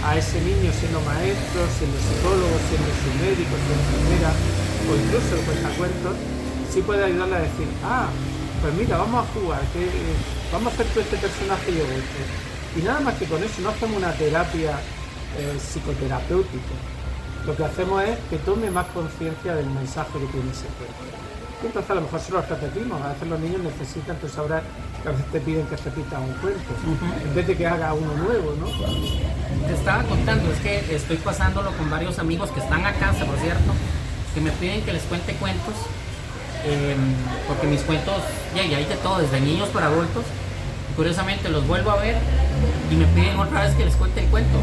a ese niño siendo maestro, siendo psicólogo, siendo su médico, siendo enfermera, o incluso el cuentacuentos, sí puede ayudarle a decir, pues mira, vamos a jugar, vamos a hacer tú este personaje y yo otro. Y nada más que con eso, no hacemos una terapia psicoterapéutica. Lo que hacemos es que tome más conciencia del mensaje que tiene ese cuento. Y entonces a lo mejor se lo repetimos, a veces los niños necesitan, tú sabrás que a veces te piden que repitas un cuento, en vez de que haga uno nuevo, ¿no? Te estaba contando, es que estoy pasándolo con varios amigos que están a casa, por cierto, que me piden que les cuente cuentos, porque mis cuentos, ya hay de todo, desde niños para adultos. Curiosamente los vuelvo a ver y me piden otra vez que les cuente el cuento.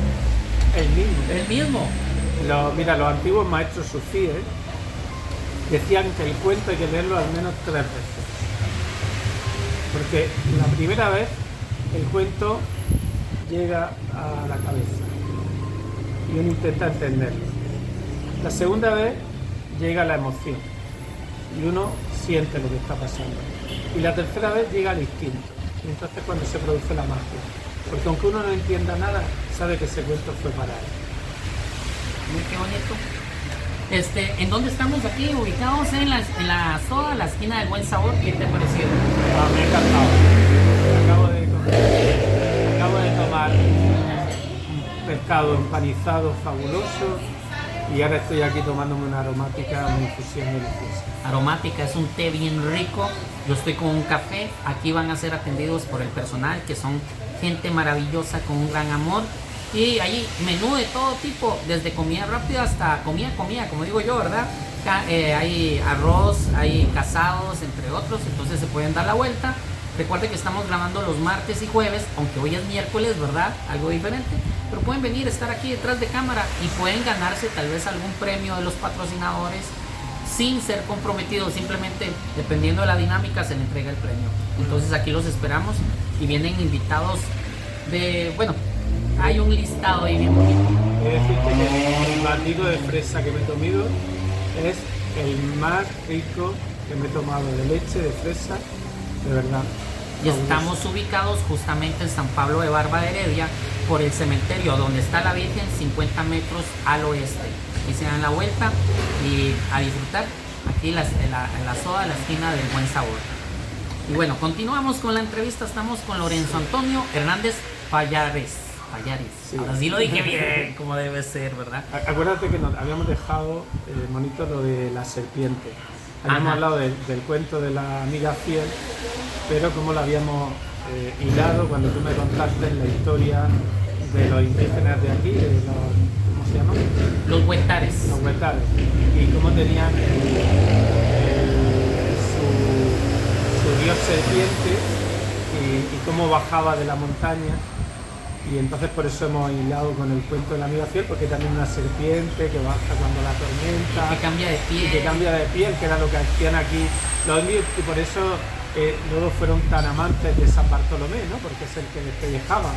El mismo. Mira, los antiguos maestros sufíes decían que el cuento hay que leerlo al menos 3 veces. Porque la primera vez el cuento llega a la cabeza y uno intenta entenderlo. La segunda vez llega la emoción y uno siente lo que está pasando. Y la tercera vez llega el instinto. Y entonces cuando se produce la magia. Porque aunque uno no entienda nada, sabe que ese cuento fue para él. Muy qué bonito. ¿En dónde estamos aquí? Ubicados en la Soda, la esquina del Buen Sabor. ¿Qué te ha parecido? Me ha encantado. Acabo de tomar un pescado empanizado fabuloso y ahora estoy aquí tomándome una aromática, una infusión deliciosa. Aromática, es un té bien rico. Yo estoy con un café. Aquí van a ser atendidos por el personal, que son gente maravillosa con un gran amor. Y hay menú de todo tipo, desde comida rápida hasta comida, como digo yo, ¿verdad? Hay arroz, hay casados, entre otros, entonces se pueden dar la vuelta. Recuerden que estamos grabando los martes y jueves, aunque hoy es miércoles, ¿verdad? Algo diferente, pero pueden venir, estar aquí detrás de cámara y pueden ganarse tal vez algún premio de los patrocinadores sin ser comprometidos, simplemente dependiendo de la dinámica se le entrega el premio. Entonces aquí los esperamos y vienen invitados de, bueno, hay un listado ahí bien bonito. He de decirte que el batido de fresa que me he tomado es el más rico que me he tomado, de leche, de fresa, de verdad. Y estamos ubicados justamente en San Pablo de Barba de Heredia, por el cementerio donde está la Virgen, 50 metros al oeste. Aquí se dan la vuelta y a disfrutar aquí en la Soda, la esquina del Buen Sabor. Y bueno, continuamos con la entrevista. Estamos con Lorenzo Antonio Hernández Pallares. Sí. Ahora sí lo dije bien, como debe ser, ¿verdad? Acuérdate que nos habíamos dejado, monito, lo de la serpiente. Habíamos hablado del cuento de la amiga fiel, pero como lo habíamos hilado cuando tú me contaste la historia de los indígenas de aquí, de los, ¿cómo se llaman? Los huetares. Los huetares. Y cómo tenían su dios serpiente y cómo bajaba de la montaña. Y entonces por eso hemos hilado con el cuento de la amiga fiel, porque también una serpiente que baja cuando la tormenta, que cambia de piel, y que cambia de piel, que era lo que hacían aquí los indios, y por eso luego fueron tan amantes de San Bartolomé, ¿no? Porque es el que despellejaba,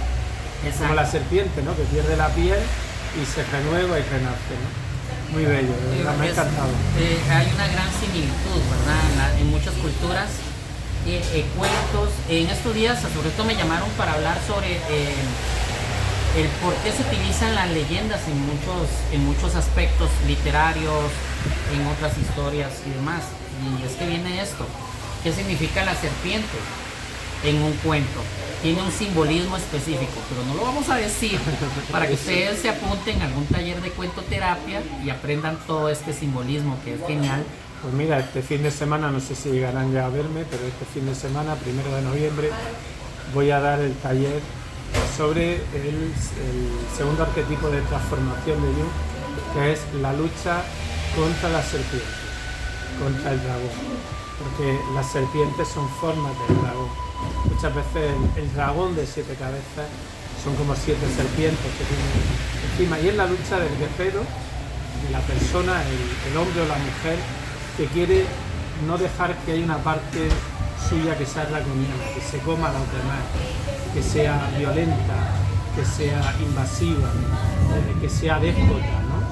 como la serpiente, ¿no? Que pierde la piel y se renueva y renace, ¿no? Muy bello, de verdad, me ha encantado. Hay una gran similitud, ¿verdad? En muchas culturas, cuentos. En estos días, sobre todo, me llamaron para hablar sobre el por qué se utilizan las leyendas en muchos aspectos literarios, en otras historias y demás. Y es que viene esto. ¿Qué significa la serpiente en un cuento? Tiene un simbolismo específico, pero no lo vamos a decir para que ustedes se apunten a algún taller de cuentoterapia y aprendan todo este simbolismo que es genial. Pues mira, este fin de semana, no sé si llegarán ya a verme, pero este fin de semana, 1 de noviembre, voy a dar el taller sobre el segundo arquetipo de transformación de Jung, que es la lucha contra la serpiente, contra el dragón, porque las serpientes son formas del dragón. Muchas veces el dragón de 7 cabezas son como 7 serpientes que tienen encima, y es la lucha del guerrero, de la persona, el hombre o la mujer, que quiere no dejar que haya una parte suya que sea draconiana, que se coma a los demás, que sea violenta, que sea invasiva, que sea déspota, ¿no?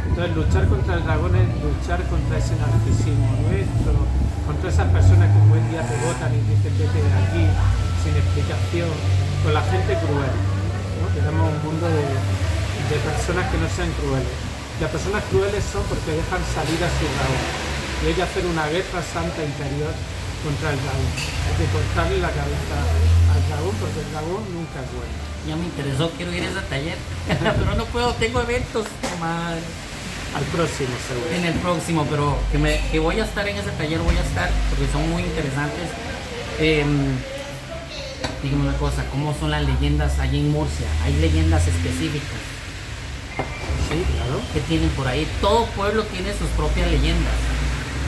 Entonces luchar contra el dragón es luchar contra ese narcisismo nuestro, contra esas personas que un buen día te botan y dicen vete de aquí sin explicación, con la gente cruel, ¿no? Tenemos un mundo de personas que no sean crueles. Las personas crueles son porque dejan salir a su dragón, y hay que hacer una guerra santa interior contra el dragón, hay que cortarle la cabeza al dragón, porque el dragón nunca es bueno. Ya me interesó, quiero ir a ese taller, pero no puedo, tengo eventos, madre. Al próximo, seguro. En el próximo, pero que voy a estar en ese taller, voy a estar, porque son muy interesantes. Dígame una cosa, ¿cómo son las leyendas allí en Murcia? ¿Hay leyendas específicas? Sí, claro. ¿Qué tienen por ahí? Todo pueblo tiene sus propias leyendas,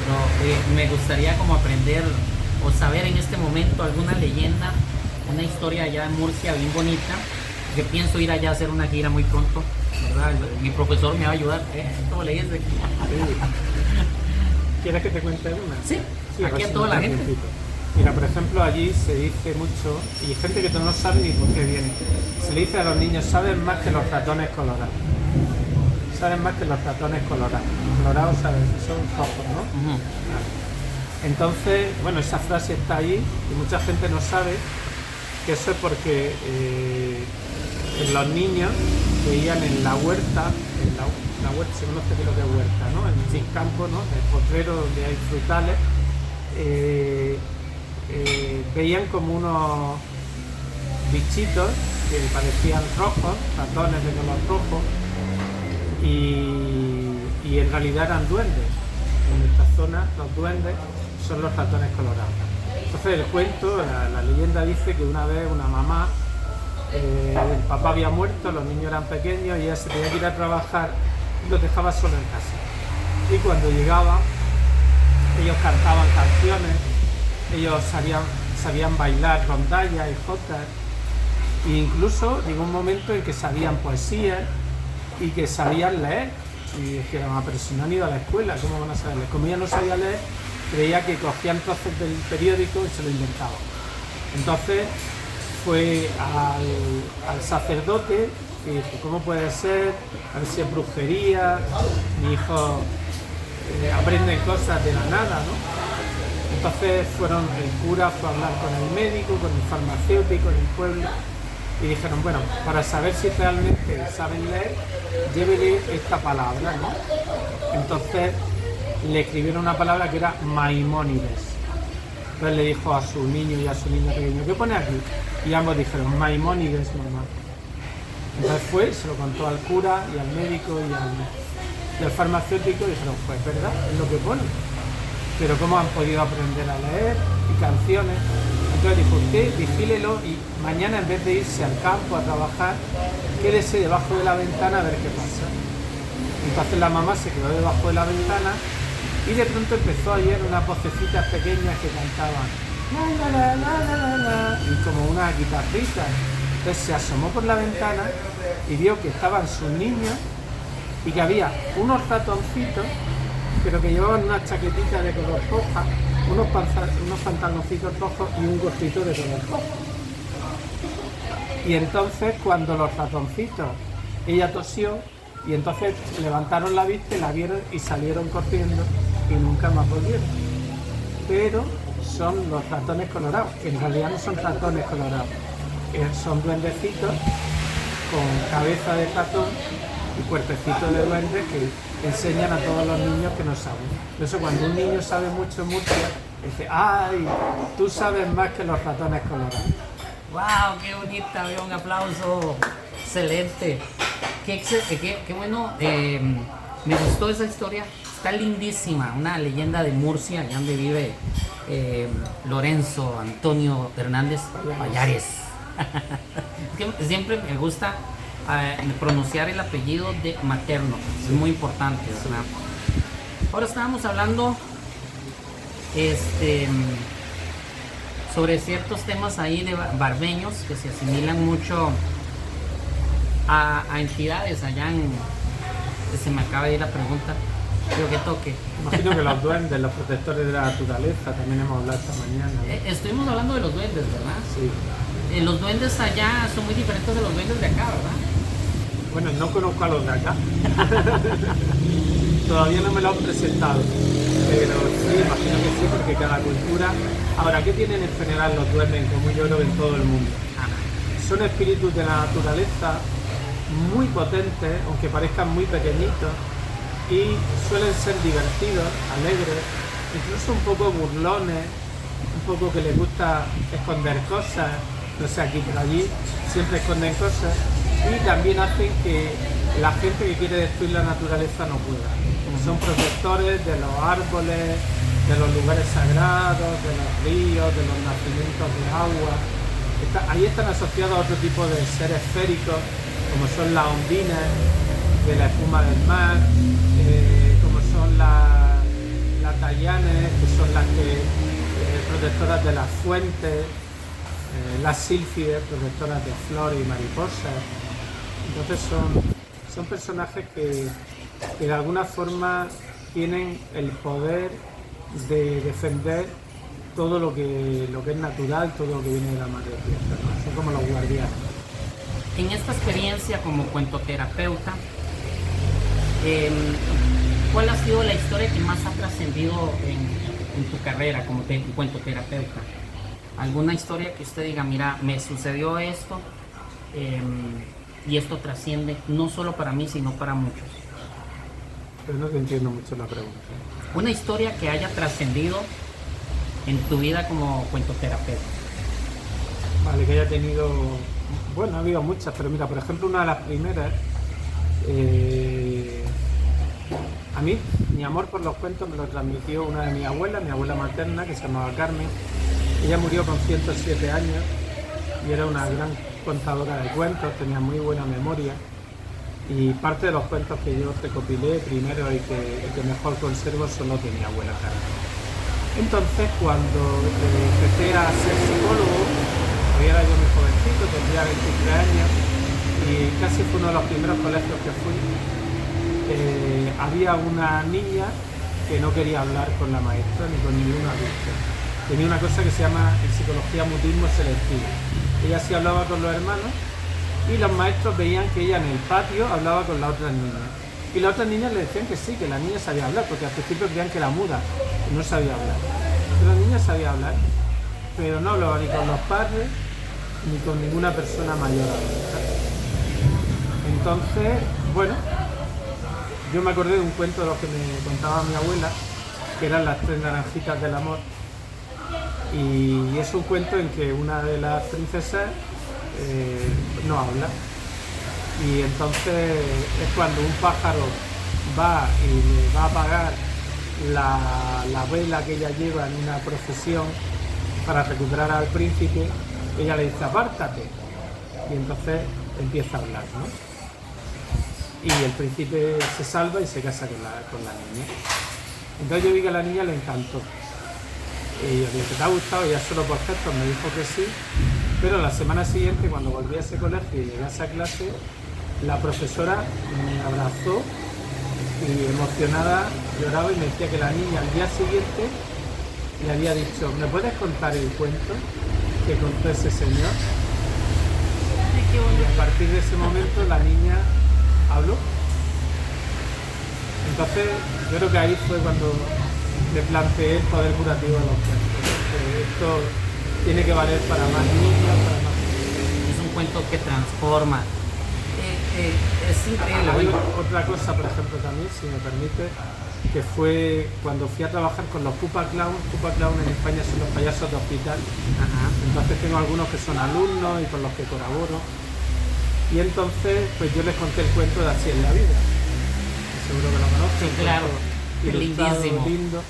pero me gustaría como aprender o saber en este momento alguna leyenda, una historia allá en Murcia bien bonita, que pienso ir allá a hacer una gira muy pronto, ¿verdad? Mi profesor me va a ayudar. ¿Cómo le dices? ¿Quieres que te cuente una? Sí, aquí a toda la gente. Mira, por ejemplo, allí se dice mucho, y hay gente que no sabe ni por qué viene, se le dice a los niños, saben más que los ratones colorados. Saben más que los ratones colorados. Colorados, ¿sabes? Son rojos, ¿no? Uh-huh. Entonces, bueno, esa frase está ahí y mucha gente no sabe que eso es porque los niños veían en la huerta, la huerta se conoce que lo que es huerta, ¿no? En el campo, ¿no? El potrero donde hay frutales, veían como unos bichitos que parecían rojos, ratones de color rojo, y en realidad eran duendes. En esta zona los duendes son los ratones colorados. Entonces el cuento, la leyenda dice que una vez una mamá, el papá había muerto, los niños eran pequeños y ella se tenía que ir a trabajar y los dejaba solo en casa. Y cuando llegaba, ellos cantaban canciones, ellos sabían bailar rondallas y jotas, e incluso llegó un momento en que sabían poesía y que sabían leer. Y dijeron, pero si no han ido a la escuela, ¿cómo van a saber leer? Como ella no sabía leer, creía que cogían trozos del periódico y se lo inventaban. Entonces fue al sacerdote y dijo, ¿cómo puede ser? A ver si es brujería, mi hijo aprenden cosas de la nada, ¿no? Entonces el cura fue a hablar con el médico, con el farmacéutico en el pueblo, y dijeron, bueno, para saber si realmente saben leer, llévele esta palabra, ¿no? Entonces le escribieron una palabra que era Maimónides. Entonces le dijo a su niño y a su niña pequeño, ¿qué pone aquí? Y ambos dijeron, Maimónides, mamá. Entonces se lo contó al cura y al médico y al farmacéutico, y dijeron, pues verdad, es lo que pone. Pero ¿cómo han podido aprender a leer? Y canciones. Entonces dijo, usted vigílelo y mañana en vez de irse al campo a trabajar, quédese debajo de la ventana a ver qué pasa. Entonces la mamá se quedó debajo de la ventana y de pronto empezó a oír unas vocecitas pequeñas que cantaban la, la, la, la, la, la, y como una guitarrita. Entonces se asomó por la ventana y vio que estaban sus niños y que había unos ratoncitos, pero que llevaban una chaquetita de color roja, unos pantaloncitos rojos y un gorrito de color rojo. Y entonces cuando los ratoncitos, ella tosió Y entonces levantaron la vista y la vieron y salieron corriendo y nunca más volvieron. Pero son los ratones colorados, que en realidad no son ratones colorados, son duendecitos con cabeza de ratón y cuerpecito de duende que enseñan a todos los niños que no saben. Por eso cuando un niño sabe mucho en Murcia, dice, ¡ay! Tú sabes más que los ratones colorados. ¡Wow! ¡Qué bonita! Un aplauso. Excelente. Qué bueno. Me gustó esa historia. Está lindísima. Una leyenda de Murcia, allá donde vive Lorenzo Antonio Hernández Pallares. Que siempre me gusta pronunciar el apellido de materno. Es muy importante, ¿verdad? Ahora estábamos hablando sobre ciertos temas ahí de barbeños que se asimilan mucho a entidades allá en... Se me acaba de ir la pregunta, creo que toque. Imagino que los duendes, los protectores de la naturaleza, también hemos hablado esta mañana, ¿no? Estuvimos hablando de los duendes, ¿verdad? Sí. Los duendes allá son muy diferentes de los duendes de acá, ¿verdad? Bueno, no conozco a los de acá. Todavía no me lo han presentado, pero sí, imagino que sí, porque cada cultura... Ahora, ¿qué tienen en general los duendes, como yo creo en todo el mundo? Son espíritus de la naturaleza muy potentes, aunque parezcan muy pequeñitos, y suelen ser divertidos, alegres, incluso un poco burlones, un poco que les gusta esconder cosas, no sé, aquí por allí siempre esconden cosas, y también hacen que la gente que quiere destruir la naturaleza no pueda. Son protectores de los árboles, de los lugares sagrados, de los ríos, de los nacimientos de agua. Ahí están asociados a otro tipo de seres esféricos, como son las ondinas de la espuma del mar, como son las tallanes, que son las protectoras de las fuentes, las sílfides, protectoras de flores y mariposas. Entonces son personajes que de alguna forma tienen el poder de defender todo lo que es natural, todo lo que viene de la madre tierra, ¿no? Son como los guardianes. En esta experiencia como cuentoterapeuta, ¿cuál ha sido la historia que más ha trascendido en tu carrera como cuentoterapeuta? ¿Alguna historia que usted diga, mira, me sucedió esto y esto trasciende no solo para mí, sino para muchos? Pero no te entiendo mucho la pregunta. Una historia que haya trascendido en tu vida como cuentoterapeuta. Vale, que haya tenido... Bueno, ha habido muchas, pero mira, por ejemplo, una de las primeras... a mí, mi amor por los cuentos me lo transmitió una de mis abuelas, mi abuela materna, que se llamaba Carmen. Ella murió con 107 años y era una gran contadora de cuentos, tenía muy buena memoria. Y parte de los cuentos que yo recopilé primero y que mejor conservo son los de mi abuela Carmen. Entonces, cuando empecé a ser psicólogo, todavía era yo muy jovencito, tendría 23 años, y casi fue uno de los primeros colegios que fui. Había una niña que no quería hablar con la maestra ni con ningún adulto. Tenía una cosa que se llama en psicología mutismo selectivo. Ella sí hablaba con los hermanos, y los maestros veían que ella en el patio hablaba con las otras niñas. Y las otras niñas le decían que sí, que la niña sabía hablar, porque al principio creían que era muda, que no sabía hablar. Pero la niña sabía hablar, pero no hablaba ni con los padres, ni con ninguna persona mayor adulta. Entonces, bueno, yo me acordé de un cuento de los que me contaba mi abuela, que eran las 3 naranjitas del amor. Y es un cuento en que una de las princesas no habla, y entonces es cuando un pájaro va y le va a apagar la vela que ella lleva en una procesión para recuperar al príncipe. Ella le dice apártate, y entonces empieza a hablar, ¿no? Y el príncipe se salva y se casa con la niña. Entonces yo vi que a la niña le encantó. Y yo dije, ¿te ha gustado? Y ella solo por gestos me dijo que sí. Pero la semana siguiente, cuando volví a ese colegio y llegué a esa clase, la profesora me abrazó y emocionada lloraba y me decía que la niña al día siguiente le había dicho, ¿me puedes contar el cuento que contó ese señor? Y a partir de ese momento la niña habló Entonces, yo creo que ahí fue cuando le planteé el poder curativo de los cuentos. Esto tiene que valer para más niños, para más... Es un cuento que transforma. Es increíble. Hay Bueno, otra cosa, por ejemplo, también, si me permite, que fue cuando fui a trabajar con los Pupa Clown. Pupa Clown en España son los payasos de hospital. ajá. Entonces tengo algunos que son alumnos y con los que colaboro. Y entonces, pues yo les conté el cuento de Así es la vida. Seguro que lo conocen. Sí, claro. Ilustrado, Lindísimo. lindo.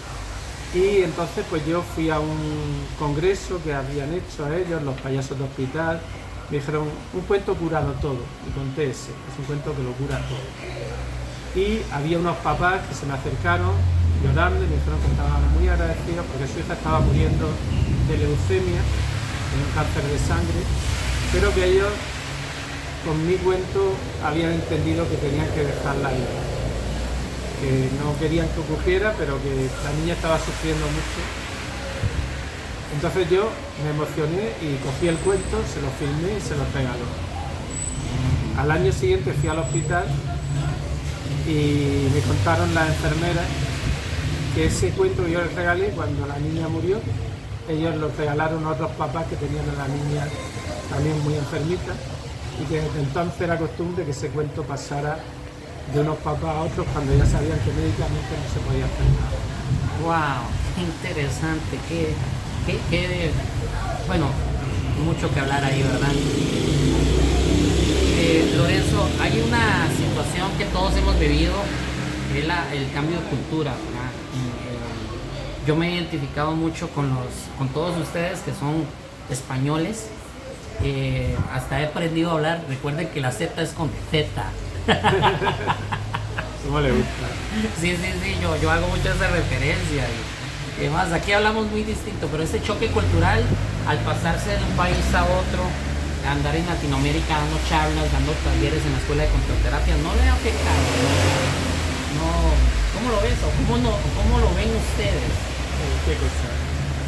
Y entonces pues yo fui a un congreso que habían hecho ellos, los payasos de hospital. Me dijeron, un cuento curado todo. Y conté ese, es un cuento que lo cura todo. Y había unos papás que se me acercaron llorando y me dijeron que estaban muy agradecidos porque su hija estaba muriendo de leucemia, de un cáncer de sangre, pero que ellos con mi cuento habían entendido que tenían que dejarla ir, que no querían que ocurriera, pero que la niña estaba sufriendo mucho. Entonces yo me emocioné y cogí el cuento, se lo filmé y se lo regalé. Al año siguiente fui al hospital y me contaron las enfermeras que ese cuento que yo les regalé cuando la niña murió, ellos lo regalaron a otros papás que tenían a la niña también muy enfermita, y que desde entonces era costumbre que ese cuento pasara de unos papás a otros cuando ya sabían que médicamente no se podía hacer nada. Wow, qué interesante, bueno, mucho que hablar ahí, ¿verdad? Lorenzo, hay una situación que todos hemos vivido, que es el cambio de cultura, ¿verdad? Yo me he identificado mucho con todos ustedes que son españoles. Hasta he aprendido a hablar. Recuerden que la Z es con Z. ¿Cómo le gusta? Sí, yo hago mucho esa referencia. Y además, aquí hablamos muy distinto, pero ese choque cultural, al pasarse de un país a otro, andar en Latinoamérica dando charlas, dando talleres en la escuela de controterapia, no le ha afectado. No, ¿cómo lo ves? ¿O cómo lo ven ustedes? ¿Qué cosa?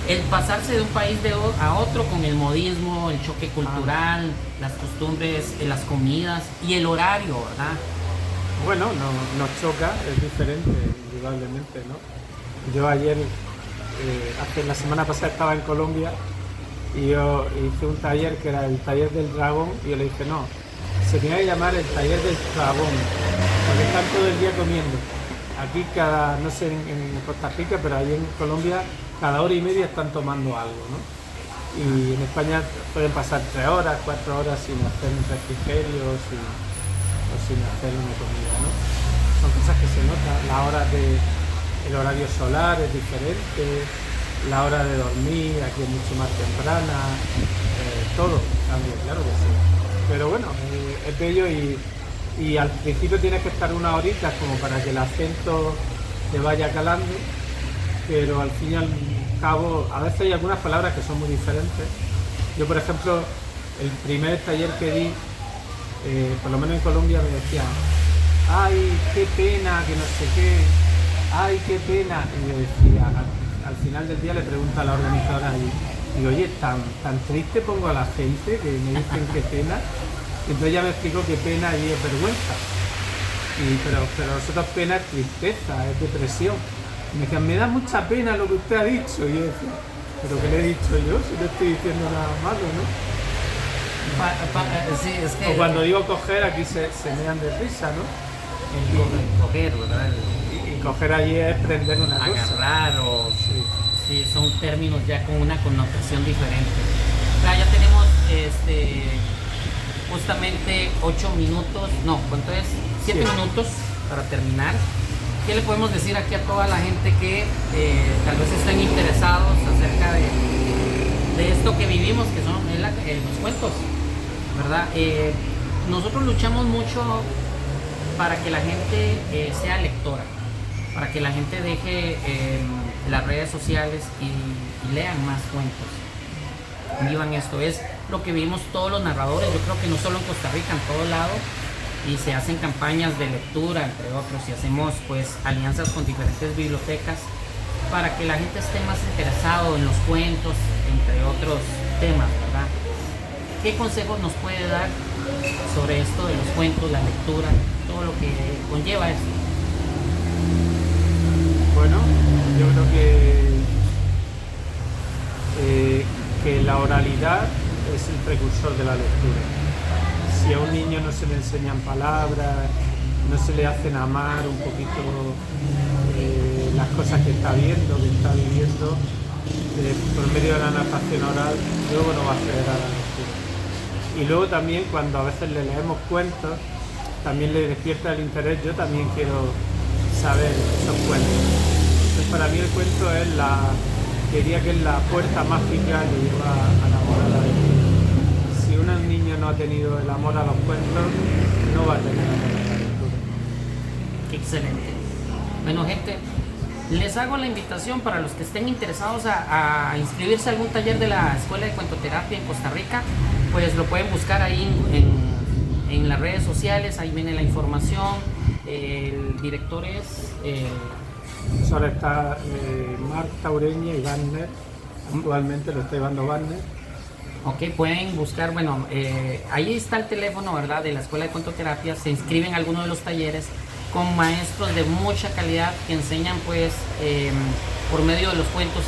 El pasarse de un país a otro con el modismo, el choque cultural, las costumbres, las comidas y el horario, ¿verdad? Bueno, nos choca, es diferente, indudablemente, ¿no? Yo ayer, la semana pasada estaba en Colombia y yo hice un taller que era el taller del dragón y yo le dije, no, se tenía que llamar el taller del dragón, porque están todo el día comiendo. Aquí no sé en Costa Rica, pero allí en Colombia cada hora y media están tomando algo, ¿no? Y en España pueden pasar 3 horas, 4 horas sin hacer un refrigerio o sin hacer una comida, ¿no? Son cosas que se notan. El horario solar es diferente, la hora de dormir aquí es mucho más temprana, todo cambia, claro que sí. Pero bueno, es bello y al principio tienes que estar unas horitas como para que el acento te vaya calando, pero al fin y al cabo, a veces hay algunas palabras que son muy diferentes. Yo, por ejemplo, el primer taller que di, por lo menos en Colombia me decían, ay, qué pena, que no sé qué, ay, qué pena. Y yo decía, al final del día le pregunto a la organizadora y digo, oye, tan triste pongo a la gente que me dicen qué pena. Y entonces ella me explicó que pena allí es vergüenza. Pero nosotros pena es tristeza, es depresión. Y me decían, me da mucha pena lo que usted ha dicho. Y yo decía, ¿pero qué le he dicho yo? Si no estoy diciendo nada malo, ¿no? Sí, es que... O cuando digo coger, aquí se mean de risa, ¿no? El coger, ¿verdad? Y coger allí es prender una cosa. Agarrar o... Sí. Sí, son términos ya con una connotación diferente. Ya tenemos justamente 8 minutos, no, ¿cuánto es? 7 minutos para terminar. ¿Qué le podemos decir aquí a toda la gente que tal vez estén interesados acerca de esto que vivimos, que son los cuentos, ¿verdad? Nosotros luchamos mucho para que la gente sea lectora, para que la gente deje las redes sociales y lean más cuentos. Vivan esto, es lo que vivimos todos los narradores, yo creo que no solo en Costa Rica, en todo lado, y se hacen campañas de lectura, entre otros, y hacemos pues alianzas con diferentes bibliotecas para que la gente esté más interesado en los cuentos, entre otros temas, ¿verdad? ¿Qué consejos nos puede dar sobre esto de los cuentos, la lectura, todo lo que conlleva esto? Bueno, yo creo que la oralidad es el precursor de la lectura. Si a un niño no se le enseñan palabras, no se le hacen amar un poquito las cosas que está viendo, que está viviendo, por medio de la narración oral, luego no va a acceder a la lectura. Y luego también cuando a veces le leemos cuentos, también le despierta el interés, yo también quiero saber esos cuentos. Entonces para mí el cuento es diría que es la puerta mágica que lleva al amor a la lectura. Si un niño no ha tenido el amor a los cuentos, no va a tener amor a la lectura. Excelente. Bueno, gente, les hago la invitación para los que estén interesados a inscribirse a algún taller de la Escuela de Cuentoterapia en Costa Rica, pues lo pueden buscar ahí en las redes sociales, ahí viene la información. El director es... Ahora está Marta Ureña y Wagner, actualmente lo está llevando Wagner. Ok, pueden buscar, bueno, ahí está el teléfono, ¿verdad?, de la Escuela de Cuentoterapia. Se inscriben a alguno de los talleres con maestros de mucha calidad que enseñan, pues, por medio de los cuentos,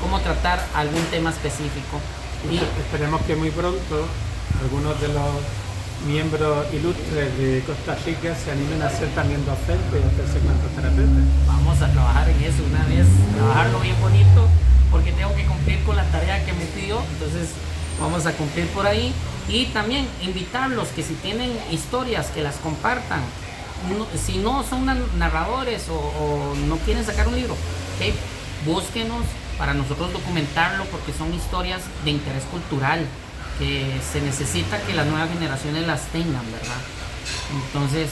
cómo tratar algún tema específico. Y esperemos que muy pronto algunos de los miembros ilustres de Costa Rica se animen a ser también docentes y a hacerse cuentoterapeutas. Vamos a trabajar en eso una vez, trabajarlo bien bonito, porque tengo que cumplir con la tarea que me pidió, entonces vamos a cumplir por ahí. Y también invitarlos que si tienen historias, que las compartan. Si no son narradores o no quieren sacar un libro, ¿okay?, búsquenos para nosotros documentarlo, porque son historias de interés cultural que se necesita que las nuevas generaciones las tengan, ¿verdad? Entonces,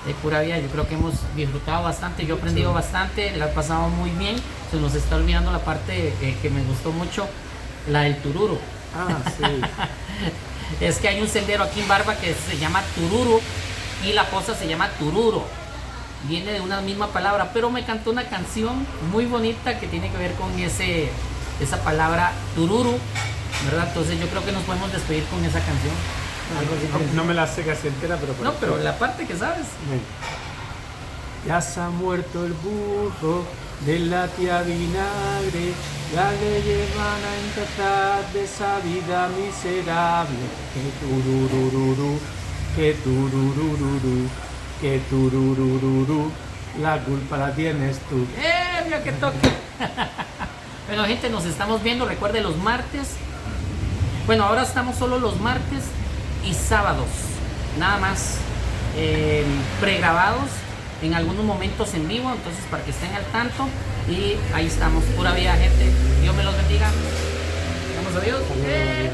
de pura vida, yo creo que hemos disfrutado bastante, yo he aprendido bastante, la he pasado muy bien. Se nos está olvidando la parte que me gustó mucho, la del tururo. Ah, sí. Es que hay un sendero aquí en Barba que se llama Tururo y la poza se llama Tururo. Viene de una misma palabra, pero me cantó una canción muy bonita que tiene que ver con esa palabra tururu, ¿verdad? Entonces yo creo que nos podemos despedir con esa canción. No me la sé casi entera, pero... No, pero la parte que sabes. Bien. Ya se ha muerto el burro de la tía Vinagre, ya le llevan a empezar de esa vida miserable. Que tururururu, que tururururu, que tururururu, la culpa la tienes tú. Mira que toque. Bueno, gente, nos estamos viendo, recuerde, los martes. Bueno, ahora estamos solo los martes y sábados, nada más, pregrabados, en algunos momentos en vivo, entonces para que estén al tanto. Y ahí estamos, pura vida, gente. Dios me los bendiga. Vamos, adiós. Adiós.